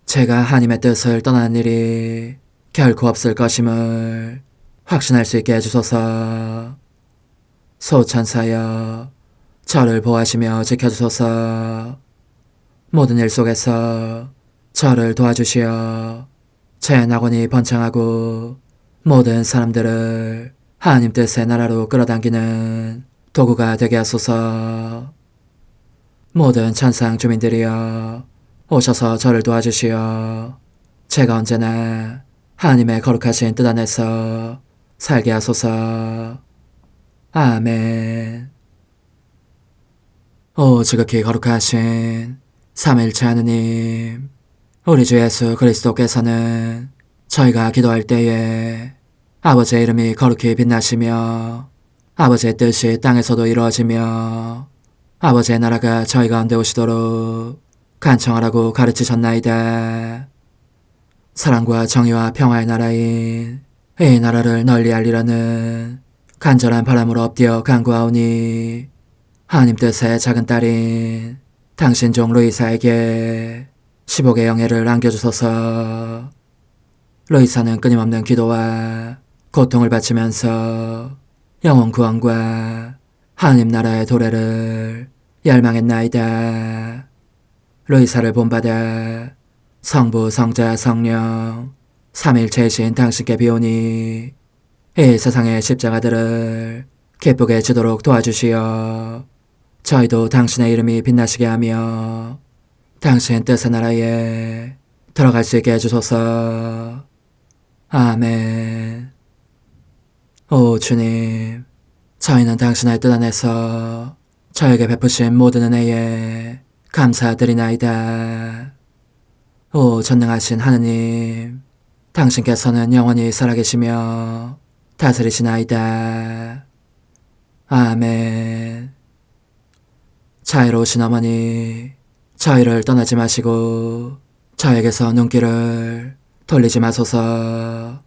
Speaker 1: 제가 하나님의 뜻을 떠나는 일이 결코 없을 것임을 확신할 수 있게 해주소서. 소천사여, 저를 보호하시며 지켜주소서. 모든 일 속에서 저를 도와주시어 제 낙원이 번창하고 모든 사람들을 하나님 뜻의 나라로 끌어당기는 도구가 되게 하소서. 모든 천상 주민들이여, 오셔서 저를 도와주시어 제가 언제나 하나님의 거룩하신 뜻 안에서 살게 하소서. 아멘. 오 지극히 거룩하신 삼위일체 하느님, 우리 주 예수 그리스도께서는 저희가 기도할 때에 아버지의 이름이 거룩히 빛나시며 아버지의 뜻이 땅에서도 이루어지며 아버지의 나라가 저희 가운데 오시도록 간청하라고 가르치셨나이다. 사랑과 정의와 평화의 나라인 이 나라를 널리 알리려는 간절한 바람으로 엎드려 간구하오니 하나님 뜻의 작은 딸인 당신 종 루이사에게 15개 영예를 안겨주소서. 루이사는 끊임없는 기도와 고통을 바치면서 영혼 구원과 하나님 나라의 도래를 열망했나이다. 루이사를 본받아 성부, 성자, 성령 삼일체이신 당신께 비오니 이 세상의 십자가들을 기쁘게 지도록 도와주시어 저희도 당신의 이름이 빛나시게 하며 당신 뜻의 나라에 들어갈 수 있게 해주소서. 아멘. 오 주님, 저희는 당신의 뜻 안에서 저에게 베푸신 모든 은혜에 감사드리나이다. 오 전능하신 하느님, 당신께서는 영원히 살아계시며 다스리시나이다. 아멘. 자애로우신 어머니, 저희를 떠나지 마시고 저에게서 눈길을 돌리지 마소서.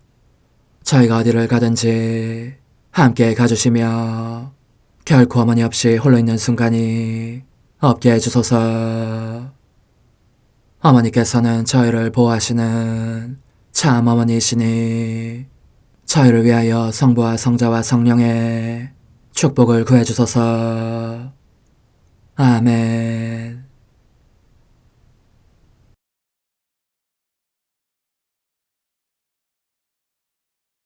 Speaker 1: 저희가 어디를 가든지 함께 가주시며 결코 어머니 없이 홀로 있는 순간이 없게 해주소서. 어머니께서는 저희를 보호하시는 참 어머니이시니 저희를 위하여 성부와 성자와 성령의 축복을 구해주소서. 아멘.